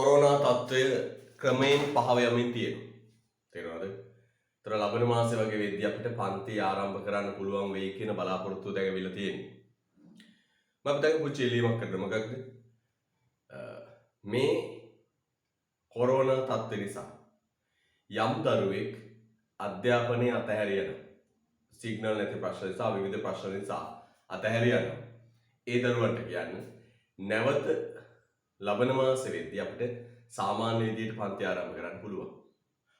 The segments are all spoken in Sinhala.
කොරෝනා තත්ත්වය ක්‍රමයෙන් පහව යමින් තියෙනවා. තේරෙනවද? ඒතර ලබන මාසේ වගේ වෙද්දී අපිට පන්ති ආරම්භ කරන්න පුළුවන් වෙයි කියන බලාපොරොත්තුව දැන් ඇවිල්ලා තියෙනවා. මම දැන් පුංචි එළියමක් කරනවා. මොකක්ද? මේ කොරෝනා තත්ත්වය නිසා යම් දරුවෙක් අධ්‍යාපනය අතහැරියන සිග්නල් නැති ප්‍රශ්න නිසා විවිධ ප්‍රශ්න නිසා අතහැරියන ඒ දරුවන්ට කියන්නේ නැවත ලබන මාසේ වෙද්දී අපිට සාමාන්‍ය විදියට පන්ති ආරම්භ කරන්න පුළුවන්.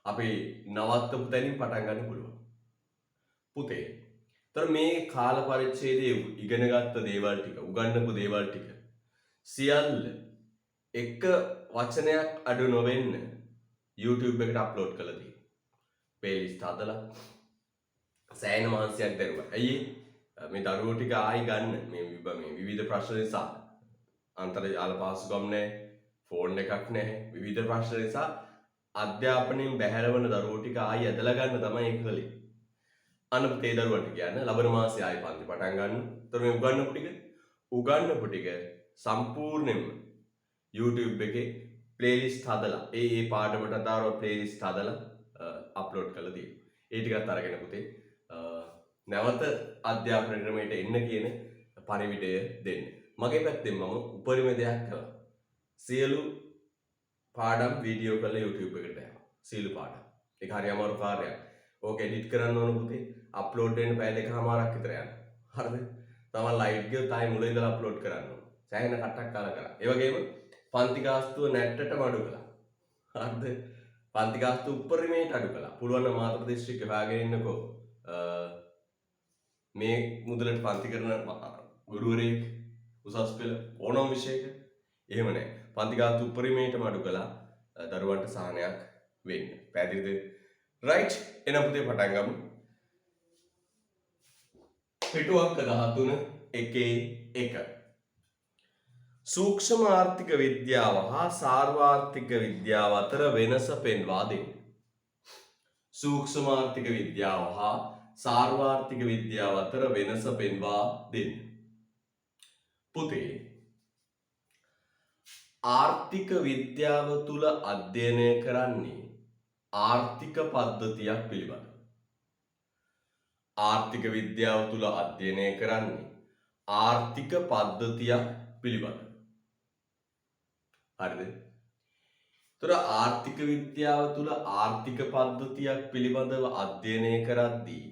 අපි නවත්තපු තැනින් පටන් ගන්න පුළුවන්. පුතේ. ତර මේ කාල පරිච්ඡේදයේ ඉගෙනගත්ත දේවල් ටික, උගන්වපු දේවල් ටික සියල්ල එක වචනයක් අඩු නොවෙන්න YouTube එකට අප්ලෝඩ් කළා තියෙනවා. ප්ලේලිස්ට් හදලා සෑහෙන මහන්සියක් දැරුවා. ඇයි මේ දරුවෝ ටික ආයි ගන්න මේ විවිධ ප්‍රශ්න නිසා අන්තර්ජාල පහසුකම් නැහැ, ෆෝන් එකක් නැහැ, විවිධ ප්‍රශ්න නිසා අධ්‍යාපනයෙන් බැහැරවන දරුවෝ ටික ආයි ඇදලා ගන්න තමයි ඒක කළේ. අන්න තේ දරුවන්ට කියන්නේ ලබන මාසේ ආයි පන්ති පටන් ගන්න. ඒතර මේ උගන්වපු ටික සම්පූර්ණයෙන්ම YouTube එකේ ප්ලේලිස්ට් හදලා ඒ පාඩමට අදාළව ප්ලේලිස්ට් හදලා අප්ලෝඩ් කරලා තියෙනවා. ඒ ටිකත් අරගෙන පුතේ නැවත අධ්‍යාපන ක්‍රමයට එන්න කියන පරිවිඩය දෙන්න. මගේ පැත්තෙන් මම උපරිම දෙයක් කළා. සියලු පාඩම් වීඩියෝ කරලා YouTube එකට දානවා. සියලු පාඩම්. ඒක හරි අමාරු කාර්යයක්. ඕක එඩිට් කරන්න ඕන පුතේ. අප්ලෝඩ් වෙන්න පැය දෙකමාරක් විතර යනවා. හරිද? තමයි ලයිට් ගියොත් ආයෙ මුල ඉඳලා අප්ලෝඩ් කරන්න ඕන. සෑහෙන කට්ටක් කාලා කරා. ඒ වගේම පන්ති ගාස්තුව නැට්ටටම අඩු කළා. හරිද? පන්ති ගාස්තුව උපරිමයට අඩු කළා. පුළුවන් නම් මාතර දිස්ත්‍රික්කේ හොයාගෙන ඉන්නකෝ. මේ මුදලට පන්ති කරන ගුරුවරයෙක් උසස් පෙළ ඕනම විෂයක එහෙම නැහැ. පන්ති ගාස්තුව උපරිමයටම අඩු කළා දරුවන්ට සහනයක් වෙන්න. පැහැදිලිද? රයිට්. එනම් පුතේ පටන් ගමු. පිටුවක්ක 13 සූක්ෂම ආර්ථික විද්‍යාව හා සාර්වාර්ථික විද්‍යාව අතර වෙනස පෙන්වා දෙන්න. සූක්ෂම ආර්ථික විද්‍යාව හා සාර්වාර්ථික විද්‍යාව අතර වෙනස පෙන්වා දෙන්න. පුතේ ආර්ථික විද්‍යාව තුල අධ්‍යයනය කරන්නේ ආර්ථික පද්ධතියක් පිළිබඳ. ආර්ථික විද්‍යාව තුල අධ්‍යයනය කරන්නේ ආර්ථික පද්ධතියක් පිළිබඳ. හරිද? ඒතර ආර්ථික විද්‍යාව තුල ආර්ථික පද්ධතියක් පිළිබඳව අධ්‍යයනය කරද්දී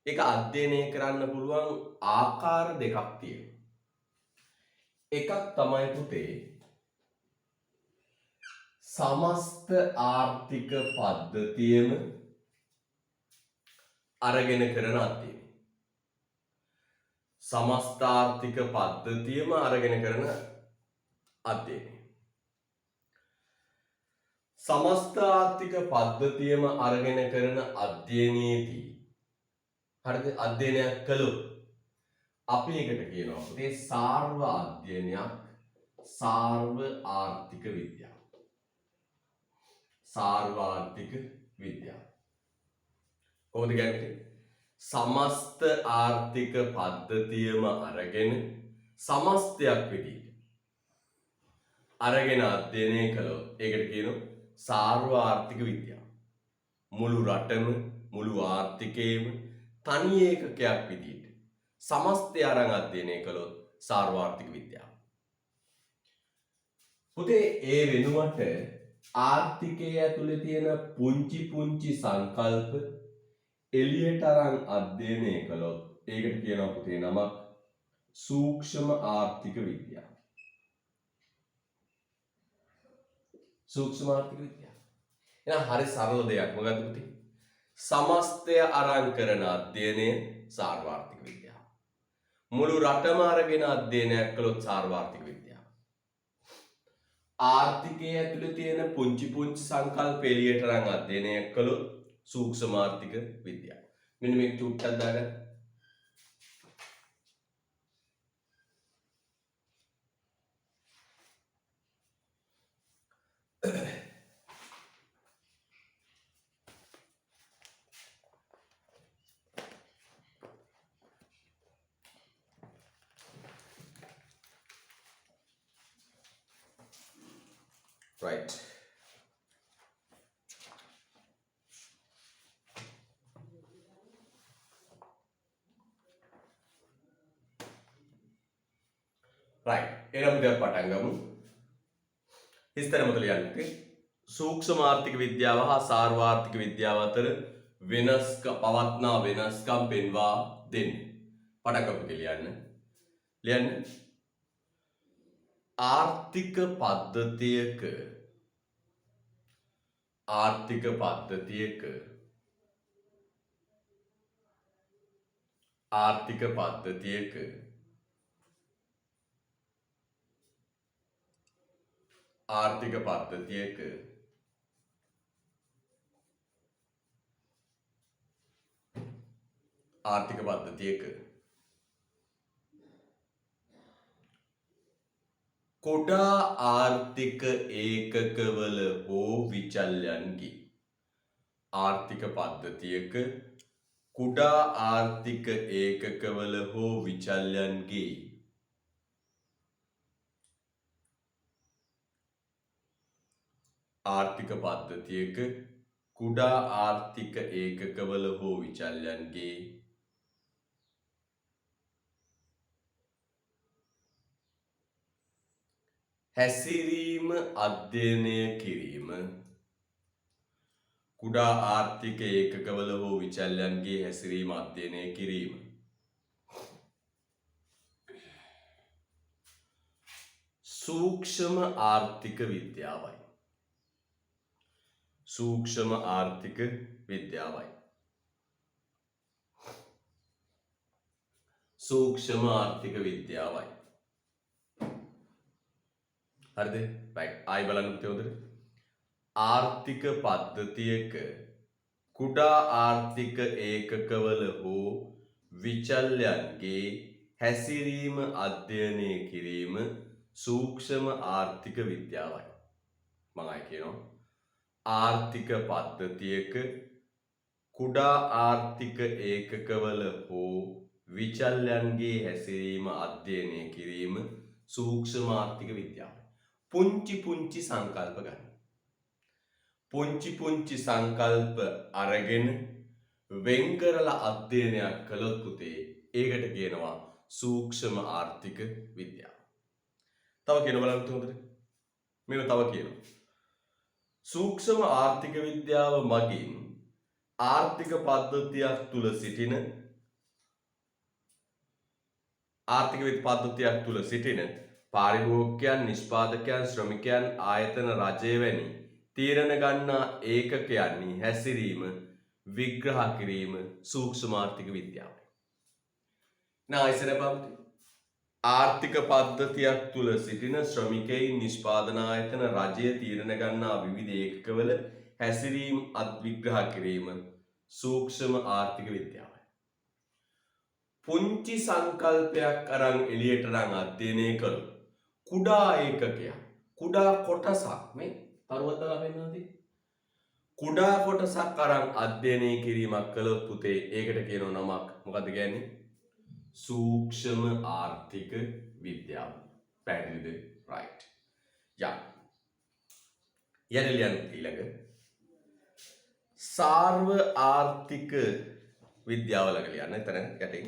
ඒක අධ්‍යයනය කරන්න පුළුවන් ආකාර දෙකක් තියෙනවා. එකක් තමයි පුතේ සමස්ත ආර්ථික පද්ධතියම අරගෙන කරන අධ්‍යයනය. සමස්ත ආර්ථික පද්ධතියම අරගෙන කරන අධ්‍යයනය. සමස්ත ආර්ථික පද්ධතියම අරගෙන කරන අධ්‍යයනයේදී හරිද අධ්‍යයනයක් කළොත් අපි එකට කියනවා පුතේ සාර්ව අධ්‍යයනයක්, සාර්ව ආර්ථික විද්‍යාව. සාර්ව ආර්ථික විද්‍යාව. කොහොමද කියන්නේ? සමස්ත ආර්ථික පද්ධතියම අරගෙන සමස්තයක් විදිහට අරගෙන අධ්‍යයනය කළොත් ඒකට කියනවා සාර්ව ආර්ථික විද්‍යාව. මුළු රටම මුළු ආර්ථිකයේම තනි ඒකකයක් විදිහට සමස්තය අරන් අධ්‍යයනය කළොත් සාර්ව ආර්ථික විද්‍යාව. පුතේ ඒ වෙනුවට ආර්ථිකය ඇතුලේ තියෙන පුංචි පුංචි සංකල්ප එළියට අරන් අධ්‍යයනය කළොත් ඒකට කියනවා පුතේ නමක් සූක්ෂම ආර්ථික විද්‍යාව. සූක්ෂම ආර්ථික විද්‍යාව. එහෙනම් හරි සරල දෙයක්. මොකද්ද පුතේ? සමස්තය අරන් කරන අධ්‍යයනය සාර්වාර්ථික විද්‍යාව. මුළු රටම අරගෙන අධ්‍යයනයක් කළොත් සාර්වාර්ථික විද්‍යාව. ආර්ථිකයේ ඇතුලේ තියෙන පුංචි පුංචි සංකල්ප එළියට අරන් අධ්‍යයනයක් කළොත් සූක්ෂම ආර්ථික විද්‍යාව. මෙන්න මේක චුට්ටක් දාගන්න. right. right. එනම් දෙයක් පටන් ගමු. හිස්තැන මුදල යන්නේ සූක්ෂම ආර්ථික විද්‍යාව හා සාර්වාර්ථික විද්‍යාව අතර පවත්නා වෙනස්කම් පෙන්වා දෙන්න. පටන් ගමු ලියන්න. ආර්ථික පද්ධතියක කුඩා ආර්ථික ඒකකවල හෝ විචල්යන්ගේ ආර්ථික පද්ධතියක කුඩා ආර්ථික ඒකකවල හෝ විචල්යන්ගේ ආර්ථික පද්ධතියක කුඩා ආර්ථික ඒකකවල හෝ විචල්යන්ගේ හැසිරීම අධ්‍යයනය කිරීම කුඩා ආර්ථික ඒකකවල හෝ විචල්යන්ගේ හැසිරීම අධ්‍යයනය කිරීම සූක්ෂම ආර්ථික විද්‍යාවයි. සූක්ෂම ආර්ථික විද්‍යාවයි. සූක්ෂම ආර්ථික විද්‍යාවයි. හරිද? right. ආයි බලන්න පුතේ හොඳට. ආර්ථික පද්ධතියක කුඩා ආර්ථික ඒකකවල හෝ විචල්යන්ගේ හැසිරීම අධ්‍යයනය කිරීම සූක්ෂම ආර්ථික විද්‍යාවයි. මම ආයි කියනවා. ආර්ථික පද්ධතියක කුඩා ආර්ථික ඒකකවල හෝ විචල්යන්ගේ හැසිරීම අධ්‍යයනය කිරීම සූක්ෂම ආර්ථික විද්‍යාවයි. පුංචි සංකල්ප ගන්න. පුංචි සංකල්ප අරගෙන වෙන් කරලා අධ්‍යයනයක් කළොත් පුතේ ඒකට කියනවා සූක්ෂම ආර්ථික විද්‍යාව. තව කියන බලන්න හොඳට. මේව තව කියනවා. සූක්ෂම ආර්ථික විද්‍යාව මගින් ආර්ථික පද්ධතියක් තුල සිටින පාරිභෝගිකයන්, නිෂ්පාදකයන්, ශ්‍රමිකයන්, ආයතන, රජය වැනි තීරණ ගන්නා ඒකකයන්හි හැසිරීම විග්‍රහ කිරීම සූක්ෂම ආර්ථික විද්‍යාවයි. ආර්ථික පද්ධතියක් තුල සිටින ශ්‍රමිකයින්, නිෂ්පාදන ආයතන, රජය තීරණ ගන්නා විවිධ ඒකකවල හැසිරීම විග්‍රහ කිරීම සූක්ෂම ආර්ථික විද්‍යාවයි. පුංචි සංකල්පයක් අරන් එළියට නම් අධ්‍යයනය කළොත් කුඩා ඒකකයක්, කුඩා කොටසක් මේ පර්වතලා වෙනවාද? කුඩා කොටසක් අරන් අධ්‍යයනය කිරීමක් කළොත් පුතේ ඒකට කියනවා නමක්. මොකද්ද කියන්නේ? සූක්ෂම ආර්ථික විද්‍යාව. පැහැදිලිද? right. ඊළඟ සාර්ව ආර්ථික විද්‍යාව ළඟ ලියන්න. එතන යටින්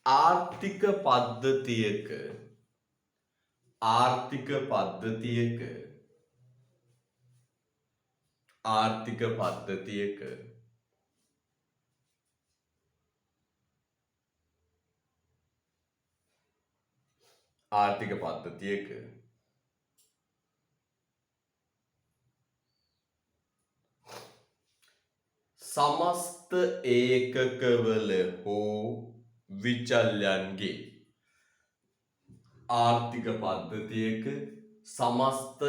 ආර්ථික පද්ධතියක समस्त ඒකකවල හෝ විචල්යන්ගේ ආර්ථික පද්ධතියක समस्त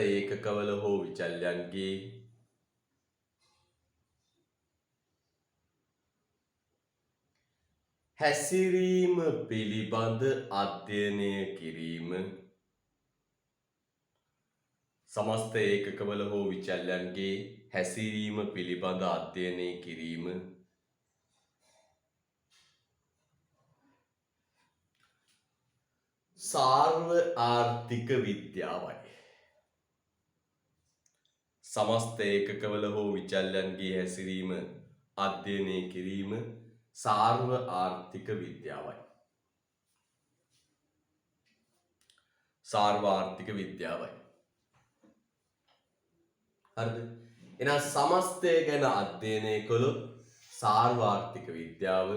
ඒකකවල හෝ විචල්යන්ගේ හැසිරීම පිළිබඳ අධ්‍යයනය කිරීම समस्त ඒකකවල හෝ විචල්යන්ගේ හැසිරීම පිළිබඳ අධ්‍යයනය කිරීම සාර්ව ආර්ථික විද්‍යාවයි. සමස්ත ඒකකවල හෝ විචල්යන්ගේ හැසිරීම අධ්‍යයනය කිරීම සාර්ව ආර්ථික විද්‍යාවයි. සාර්ව ආර්ථික විද්‍යාවයි. හරිද? එහෙනම් සමස්තය ගැන අධ්‍යයනය කළොත් සාර්ව ආර්ථික විද්‍යාව,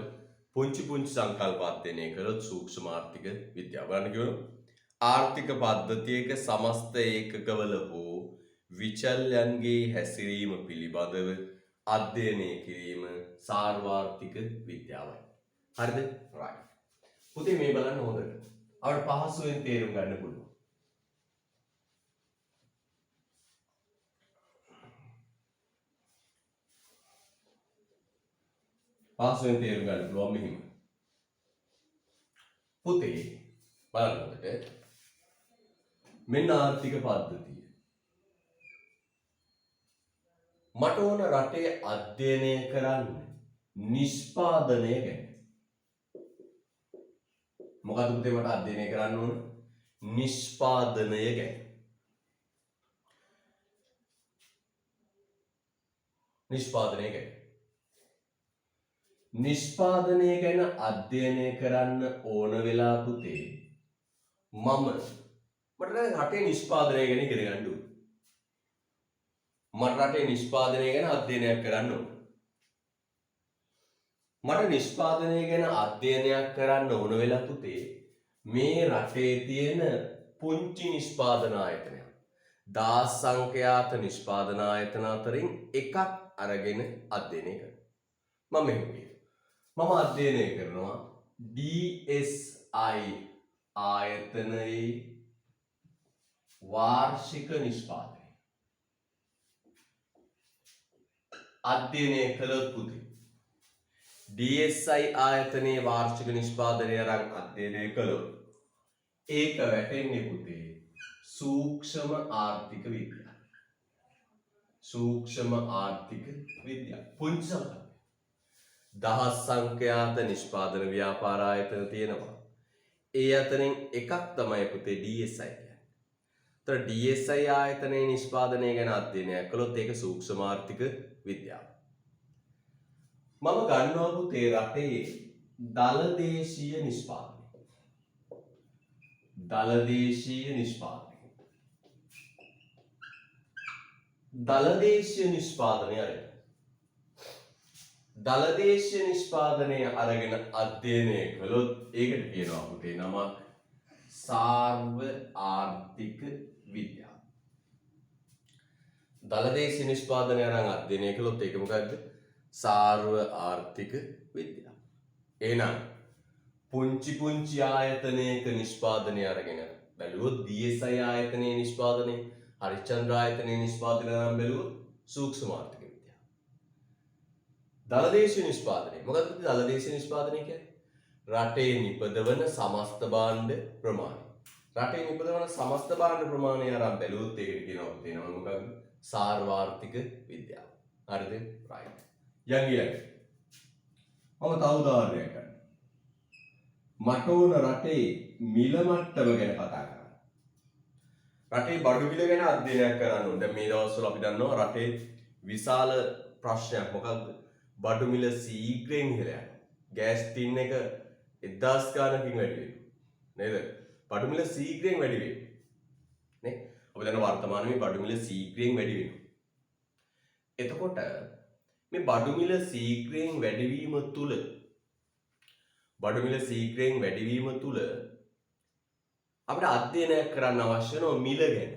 පුංචි පුංචි සංකල්ප අධ්‍යයනය කළොත් සූක්ෂම ආර්ථික විද්‍යාව. බලන්න කියනවා ආර්ථික පද්ධතියක සමස්ත ඒකකවල හෝ විචල්යන්ගේ හැසිරීම පිළිබඳව අධ්‍යයනය කිරීම සාර්වාර්ථික විද්‍යාවයි. හරිද? right. පුතේ මේ බලන්න හොඳට. අපිට පහසුවෙන් තේරුම් ගන්න පුළුවන්. පහසුවෙන් තේරුම් ගන්න පුළුවන් මෙහිම. පුතේ බලන්න හොඳට. මෙන්න ආර්ථික පද්ධතිය. මට ඕන රටේ අධ්‍යයනය කරන්න නිෂ්පාදනය ගැන. මොකද පුතේ මට අධ්‍යයනය කරන්න ඕන? නිෂ්පාදනය ගැන. නිෂ්පාදනය ගැන. නිෂ්පාදනය ගැන අධ්‍යයනය කරන්න ඕන වෙලා පුතේ මට රටේ නිෂ්පාදනය ගැන ඉගෙන ගන්න ඕන. මට රටේ නිෂ්පාදනය ගැන අධ්‍යයනයක් කරන්න ඕන. මට නිෂ්පාදනය ගැන අධ්‍යයනයක් කරන්න ඕන වෙලා පුතේ මේ රටේ තියෙන පුංචි නිෂ්පාදන ආයතනයක්. දාස් සංඛ්‍යාත නිෂ්පාදන ආයතන අතරින් එකක් අරගෙන අධ්‍යයනය කරනවා. මම මෙහෙම කියනවා. මම අධ්‍යයනය කරනවා DSI ආයතනයේ වාර්ෂික නිෂ්පාදනය. අධ්‍යයනය කළොත් පුතේ DSI ආයතනයේ වාර්ෂික නිෂ්පාදනය අරන් අධ්‍යයනය කළොත් ඒක වැටෙන්නේ පුතේ සූක්ෂම ආර්ථික විද්‍යාව. සූක්ෂම ආර්ථික විද්‍යාව. පුංචි සංකල්ප. දහස් සංඛ්‍යාත නිෂ්පාදන ව්‍යාපාර ආයතන තියෙනවා. ඒ අතරින් එකක් තමයි පුතේ DSI කියන්නේ. ඒතර DSI ආයතනයේ නිෂ්පාදනය ගැන අධ්‍යයනය කළොත් ඒක සූක්ෂම ආර්ථික විද්‍යාව. මම ගන්නවා පුතේ රටේ දලදේශීය නිෂ්පාදනය. දලදේශීය නිෂ්පාදනය. දලදේශීය නිෂ්පාදනය අරගෙන. දලදේශීය නිෂ්පාදනය අරගෙන අධ්‍යයනය කළොත් ඒකට කියනවා පුතේ නමක් සාර්ව ආර්ථික විද්‍යාව. දලදේශීය නිෂ්පාදනය අරන් අධ්‍යයනය කළොත් ඒක මොකක්ද? සාර්ව ආර්ථික විද්‍යාව. එහෙනම් පුංචි පුංචි ආයතනයක නිෂ්පාදනය අරගෙන බැලුවොත් DSI ආයතනයේ නිෂ්පාදනය, හරිචන්ද්‍ර ආයතනයේ නිෂ්පාදනය නම් බැලුවොත් සූක්ෂම ආර්ථික විද්‍යාව. දලදේශීය නිෂ්පාදනය. මොකක්ද දලදේශීය නිෂ්පාදනය කියන්නේ? රටේ නිපදවන සමස්ත භාණ්ඩ ප්‍රමාණය. රටේ නිපදවන සමස්ත භාණ්ඩ ප්‍රමාණය අරන් බැලුවොත් ඒකට කියනවා තියෙනවා මොකක්ද? සාර්වාර්ථික විද්‍යාව. හරිද? right. යංගියන්. මම තව උදාහරණයක් ගන්නවා. මට ඕන රටේ මිල මට්ටම ගැන කතා කරන්න. රටේ බඩු මිල ගැන අධ්‍යයනයක් කරන්න ඕන. දැන් මේ දවස්වල අපි දන්නවා රටේ විශාල ප්‍රශ්නයක් මොකක්ද? බඩු මිල සීඝ්‍රයෙන් ඉහළ යනවා. ගෑස් ටින් එක 1000 ගානකින් වැඩි වෙනවා. නේද? බඩු මිල සීඝ්‍රයෙන් වැඩි වෙනවා. නේ? අපි දන්නවා වර්තමානයේ බඩු මිල සීඝ්‍රයෙන් වැඩි වෙනවා. එතකොට මේ බඩු මිල සීඝ්‍රයෙන් වැඩිවීම තුල අපිට අධ්‍යයනයක් කරන්න අවශ්‍ය වෙනවා මිල ගැන.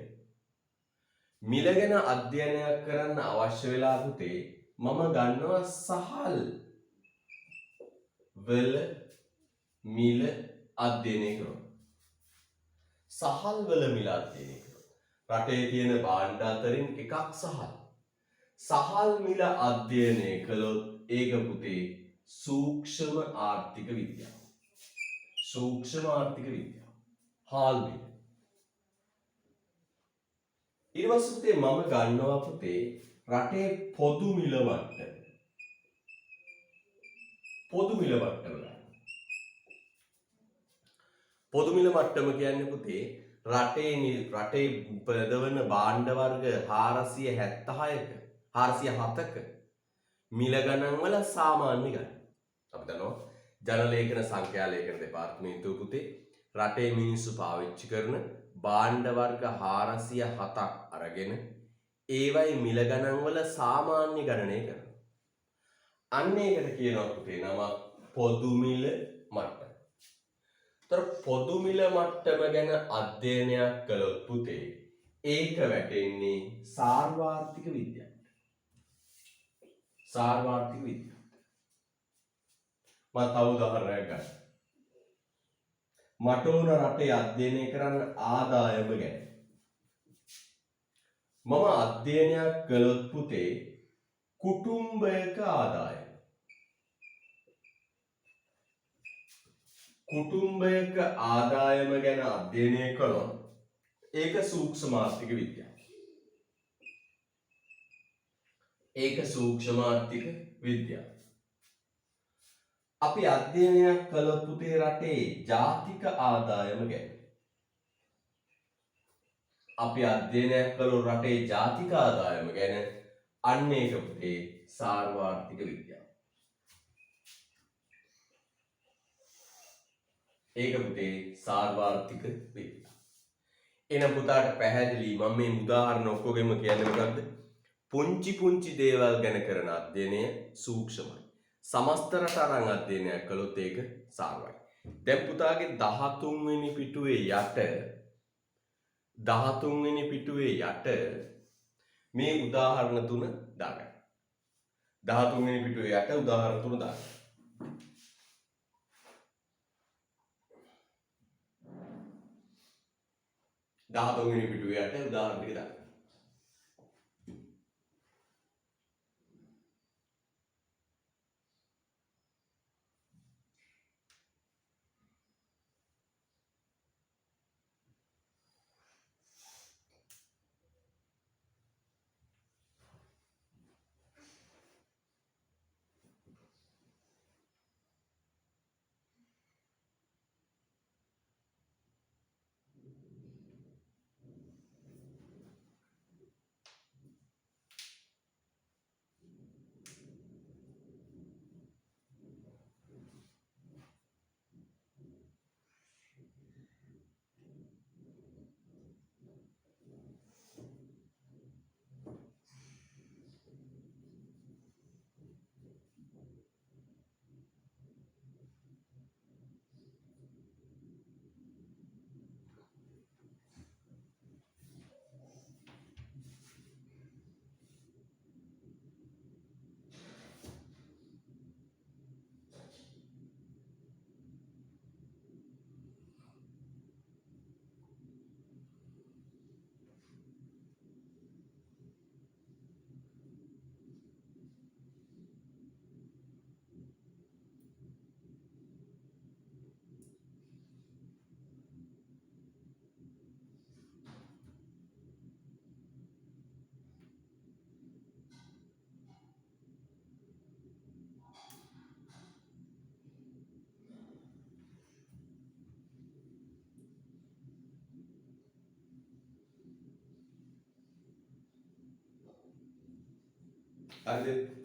මිල ගැන අධ්‍යයනයක් කරන්න අවශ්‍ය වෙලා පුතේ මම ගන්නවා සහල් වල මිල අධ්‍යයනය කරනවා. සහල් වල මිල අධ්‍යයනය කරනවා. රටේ තියෙන භාණ්ඩ අතරින් එකක් සහල්. සහල් මිල අධ්‍යයනය කළොත් ඒක පුතේ සූක්ෂම ආර්ථික විද්‍යාව. සූක්ෂම ආර්ථික විද්‍යාව. හාල් මිල. ඊට පස්සේ පුතේ මම ගන්නවා පුතේ රටේ පොදු මිල මට්ටම. පොදු මිල මට්ටම ගන්න. පොදු මිල මට්ටම කියන්නේ පුතේ රටේ ප්‍රදවන භාණ්ඩ වර්ග 476ක 407ක මිල ගණන් වල සාමාන්‍ය ගණන්. අපි දන්නවා ජනලේඛන සංඛ්‍යා ලේඛන දෙපාර්තමේන්තුව පුතේ රටේ මිනිස්සු පාවිච්චි කරන භාණ්ඩ වර්ග 407ක් අරගෙන ඒවයි මිල ගණන් වල සාමාන්‍ය ගණනය කරනවා. අන්න ඒකට කියනවා පුතේ නම පොදු මිල මට්ටම. තර පොදු මිල මට්ටම ගැන අධ්‍යයනයක් කළොත් පුතේ ඒක වැටෙන්නේ සාර්වාර්ථික විද්‍යාවට. සාර්වාර්ථික විද්‍යාව. මම තව උදාහරණයක් ගන්න. මට ඕන රටේ අධ්‍යයනය කරන්න ආදායම ගැන. මම අධ්‍යයනයක් කළොත් පුතේ කුටුම්බයක ආදායම. කුටුම්බයක ආදායම ගැන අධ්‍යයනය කළොත් ඒක සූක්ෂම ආර්ථික විද්‍යාව. ඒක සූක්ෂම ආර්ථික විද්‍යාව. අපි අධ්‍යයනයක් කළොත් පුතේ රටේ ජාතික ආදායම ගැන. අපි අධ්‍යයනයක් කළොත් රටේ ජාතික ආදායම ගැන අන්න ඒක පුතේ සාර්වාර්ථික විද්‍යාව. ඒක පුතේ සාර්වාර්ථික විද්‍යාව. එන පුතාට පැහැදිලි මම මේ උදාහරණ ඔක්කොගෙම කියන්නේ මොකද්ද? පුංචි පුංචි දේවල් ගැන කරන අධ්‍යයනය සූක්ෂමයි. සමස්ත රට අරන් අධ්‍යයනයක් කළොත් ඒක සාර්වයි. දැන් පුතාගේ 13 වෙනි පිටුවේ යට මේ උදාහරණ තුන දාගන්න. 13 වෙනි පිටුවේ යට උදාහරණ තුන දාගන්න. දහතුන්වෙනි පිටුවේ යට උදාහරණ ටික දාන්න. හරිද?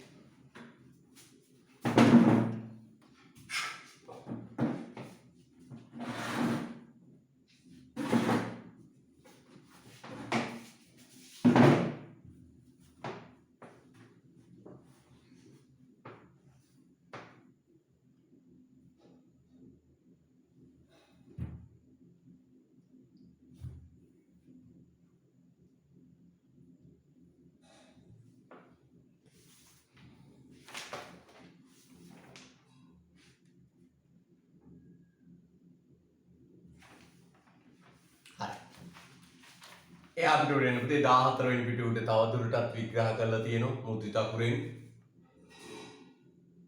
ඒ අපිට උඩින් පුතේ 14 වෙනි පිටුවට තවදුරටත් විග්‍රහ කරලා තියෙනවා මුද්‍රිත අකුරෙන්.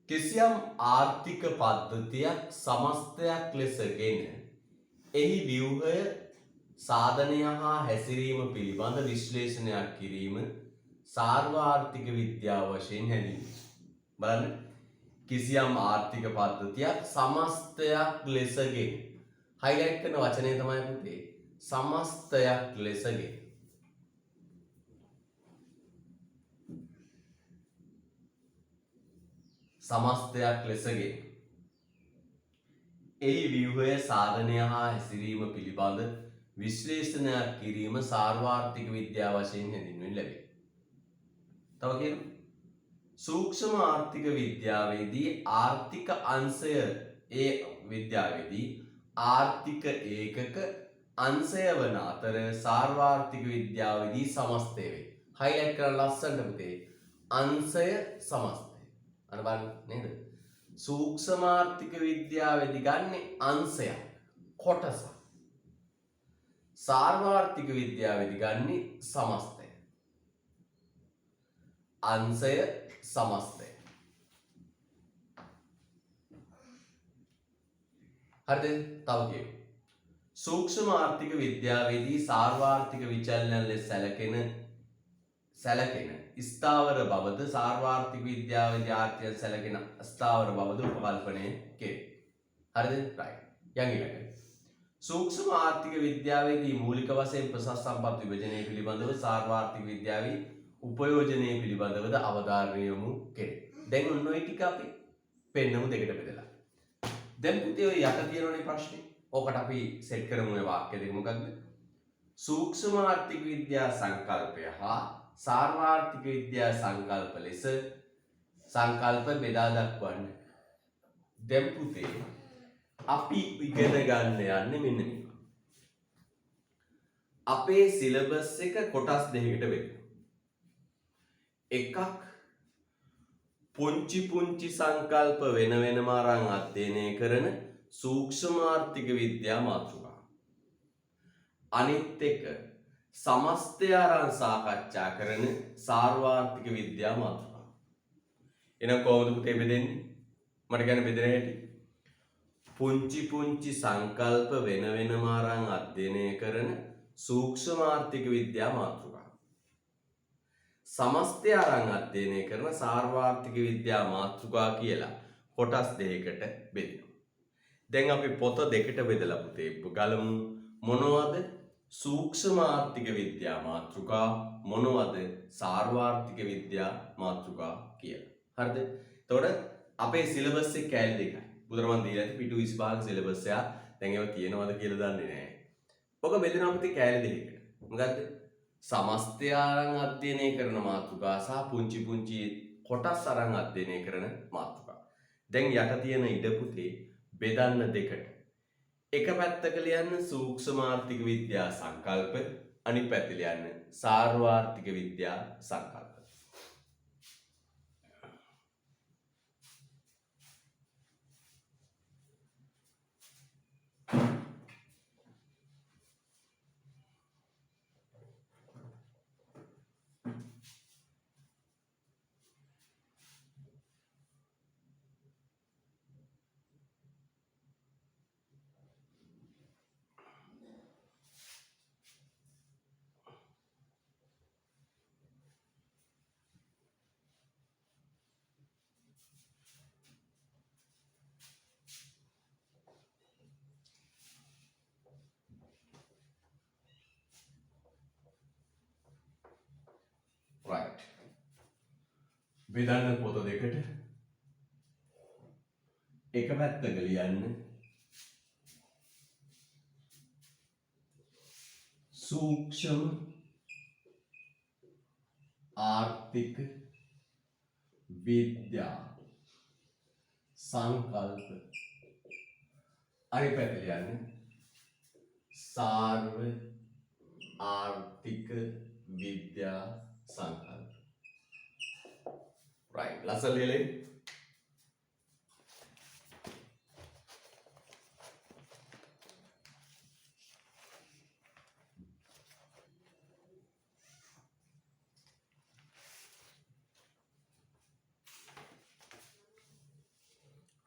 කිසියම් ආර්ථික පද්ධතියක් සමස්තයක් ලෙසගෙන එහි ව්‍යුහය සාධනය හා හැසිරීම පිළිබඳ විශ්ලේෂණයක් කිරීම සාර්වාර්ථික විද්‍යාව වශයෙන් හැඳින්වෙනවා. බලන්න කිසියම් ආර්ථික පද්ධතියක් සමස්තයක් ලෙසගෙන highlight කරන වචනේ තමයි පුතේ සමස්තයක් ලෙසගේ. සමස්තයක් ලෙසගේ එහි ව්‍යුහය සාධනය හා හැසිරීම පිළිබඳ විශ්ලේෂණයක් කිරීම සාර්වාර්ථික විද්‍යාව වශයෙන් හැඳින්වෙනු ලැබේ. තව කියනවා සූක්ෂම ආර්ථික විද්‍යාවේදී ආර්ථික අංශය ඒ විද්‍යාවේදී ආර්ථික ඒකක අංශය වන අතර සාර්වාර්ථික විද්‍යාවේදී සමස්තය වේ. highlight කරලා ලස්සනට පුතේ අංශය සමස්තය. අර බලන්න නේද? සූක්ෂම ආර්ථික විද්‍යාවේදී ගන්නේ අංශයක් කොටසක්. සාර්වාර්ථික විද්‍යාවේදී ගන්නේ සමස්තය. අංශය සමස්තය. හරිද? තව කියමු. සූක්ෂම ආර්ථික විද්‍යාවේදී සාර්වාර්ථික විචලනයන් ලෙස සැලකෙන ස්ථාවර බවද සාර්වාර්ථික විද්‍යාවේදී ආර්ථිකයන් සැලකෙන ස්ථාවර බවද උපකල්පනය කෙරේ. හරිද? right. යන් ඊළඟට සූක්ෂම ආර්ථික විද්‍යාවේදී මූලික වශයෙන් ප්‍රසස් සම්පත් විභජනය පිළිබඳව සාර්වාර්ථික විද්‍යාවේ උපයෝජනය පිළිබඳවද අවධානය යොමු කෙරේ. දැන් ඔන්න ඔය ටික අපි පෙන්නමු දෙකට බෙදලා. දැන් පුතේ ඔය යට තියෙනනේ ප්‍රශ්නේ. ඕකට අපි සෙට් කරමු මේ වාක්‍ය දෙක මොකක්ද? සූක්ෂම ආර්ථික විද්‍යා සංකල්පය හා සාර්වාර්ථික විද්‍යා සංකල්ප ලෙස සංකල්ප බෙදා දක්වන්න. දැන් පුතේ අපි ඉගෙන ගන්න යන්නේ මෙන්න මේක. අපේ සිලබස් එක කොටස් දෙකකට බෙදෙනවා. එකක් පුංචි පුංචි සංකල්ප වෙන වෙනම අරන් අධ්‍යයනය කරන සූක්ෂම ආර්ථික විද්‍යා මාතෘකාව. අනිත් එක සමස්තය අරන් සාකච්ඡා කරන සාර්වාර්ථික විද්‍යා මාතෘකාව. එහෙනම් කොහොමද පුතේ බෙදෙන්නේ? මට කියන්න බෙදෙන හැටි. පුංචි පුංචි සංකල්ප වෙන වෙනම අරන් අධ්‍යයනය කරන සූක්ෂම ආර්ථික විද්‍යා මාතෘකාව. සමස්තය අරන් අධ්‍යයනය කරන සාර්වාර්ථික විද්‍යා මාතෘකා කියලා කොටස් දෙකකට බෙදෙනවා. දැන් අපි පොත දෙකට බෙදලා පුතේ ගලමු මොනවද සූක්ෂම ආර්ථික විද්‍යා මාතෘකා මොනවද සාර්වාර්ථික විද්‍යා මාතෘකා කියලා. හරිද? එතකොට අපේ සිලබස් එක කැලි දෙකයි. බුදුරමන් දීලා ඇති පිටු 20 භාග සිලබස් එක. දැන් ඒවා තියෙනවද කියලා දන්නේ නැහැ. ඔක බෙදෙනවා පුතේ කැලි දෙකකට. මොකද්ද? සමස්තය අරන් අධ්‍යයනය කරන මාතෘකා සහ පුංචි පුංචි කොටස් අරන් අධ්‍යයනය කරන මාතෘකා. දැන් යට තියෙන ඉඩ පුතේ බෙදන්න දෙකට. එක පැත්තක ලියන්න සූක්ෂම ආර්ථික විද්‍යා සංකල්ප අනිත් පැත්ත ලියන්න සාර්වාර්ථික විද්‍යා සංකල්ප. right. බෙදන්න පොත දෙකට එක පැත්තක ලියන්න සූක්ෂම ආර්ථික විද්‍යා සංකල්ප අනිත් පැත්තට ලියන්න සාර්වාර්ථික විද්‍යා සංකල්ප. right. ලස්සන ලියලේ.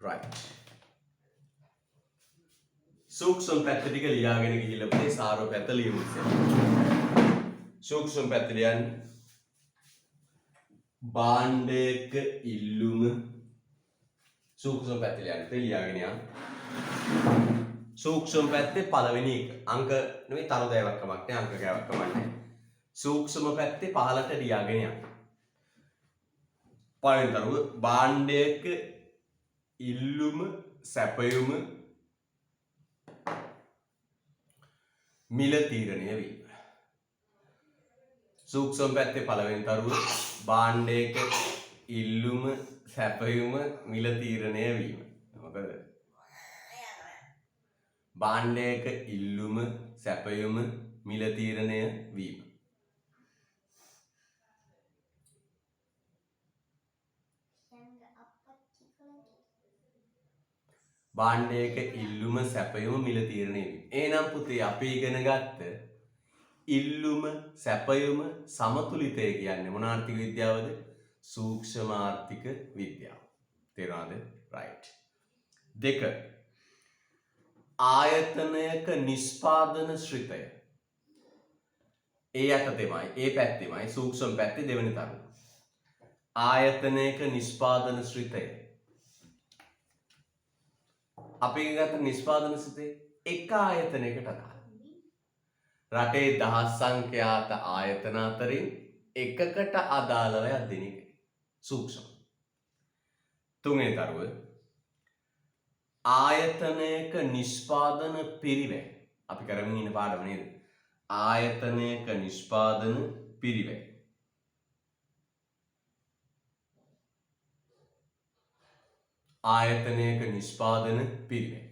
right. සූක්ෂම පැත්ත ටික ලියාගෙන ගිහිල්ලා පුතේ සාරව පැත්ත ලියමු ඉතින්. සූක්ෂම පැත්ත ලියන්නේ භාණ්ඩයක ඉල්ලුම සූක්ෂම පැත්ත ලියන්න ලියාගෙන යන්න. සූක්ෂම පැත්තේ පළවෙනි එක. අංක නෙමෙයි තරු දෑවක් කමක් නැහැ අංක ගෑවක් කමක් නැහැ. සූක්ෂම පැත්තේ පහළට ලියාගෙන යන්න. පළවෙනි තරුව භාණ්ඩයක ඉල්ලුම සැපයුම මිල තීරණය වීම. සූක්ෂම පැත්තේ පළවෙනි තරුව භාණ්ඩයක ඉල්ලුම සැපයුම මිල තීරණය වීම. මොකද භාණ්ඩයක ඉල්ලුම සැපයුම මිල තීරණය වීම. භාණ්ඩයක ඉල්ලුම සැපයුම මිල තීරණය වීම. එහෙනම් පුතේ අපි ඉගෙන ගත්ත ඉල්ලුම සැපයුම සමතුලිතය කියන්නේ මොන ආර්ථික විද්‍යාවද? සූක්ෂම ආර්ථික විද්‍යාව. තේරුණාද? right. 2 ආයතනයක නිෂ්පාදන ශ්‍රිතය. ඒ පැත්තෙමයි සූක්ෂම පැත්තේ දෙවෙනි තරුව. ආයතනයක නිෂ්පාදන ශ්‍රිතය. අපි ගත්ත නිෂ්පාදන ශ්‍රිතය එක ආයතනයකට අදාළ. රටේ දහස් සංඛ්‍යාත ආයතන අතරින් එකකට අදාළව යදින එක. සූක්ෂම. තුන්වෙනි තරුව ආයතනයක නිෂ්පාදන පිරිවැය. අපි කරමින් ඉන්න පාඩම නේද? ආයතනයක නිෂ්පාදන පිරිවැය. ආයතනයක නිෂ්පාදන පිරිවැය.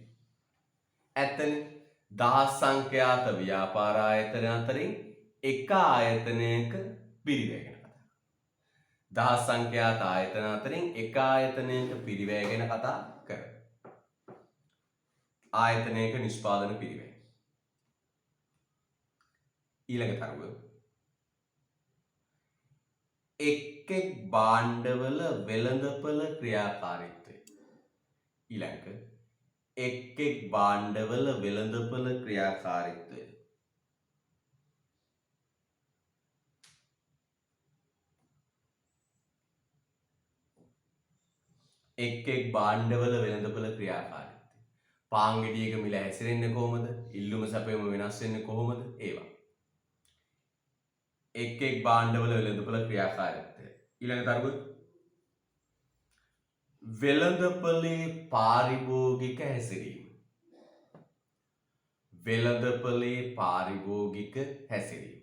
ඇත්තනේ දහස් සංඛ්‍යාත ව්‍යාපාර ආයතන අතරින් එක ආයතනයක පිරිවැය ගැන කතා. දහස් සංඛ්‍යාත ආයතන අතරින් එක ආයතනයක පිරිවැය ගැන කතා කරමු. ආයතනයක නිෂ්පාදන පිරිවැය. ඊළඟ තරුව එක් භාණ්ඩවල වෙළඳපළ ක්‍රියාකාරීත්වය. ඊළඟ එක් භාණ්ඩවල වෙළඳපළ ක්‍රියාකාරීත්වය. එක් භාණ්ඩවල වෙළඳපළ ක්‍රියාකාරීත්වය. පාන් ගෙඩියක මිල හැසිරෙන්නේ කොහොමද? ඉල්ලුම සැපයුම වෙනස් වෙන්නේ කොහොමද? ඒවා. එක් භාණ්ඩවල වෙළඳපළ ක්‍රියාකාරීත්වය. ඊළඟ තරුව වෙළඳපළේ පාරිභෝගික හැසිරීම. වෙළඳපළේ පාරිභෝගික හැසිරීම.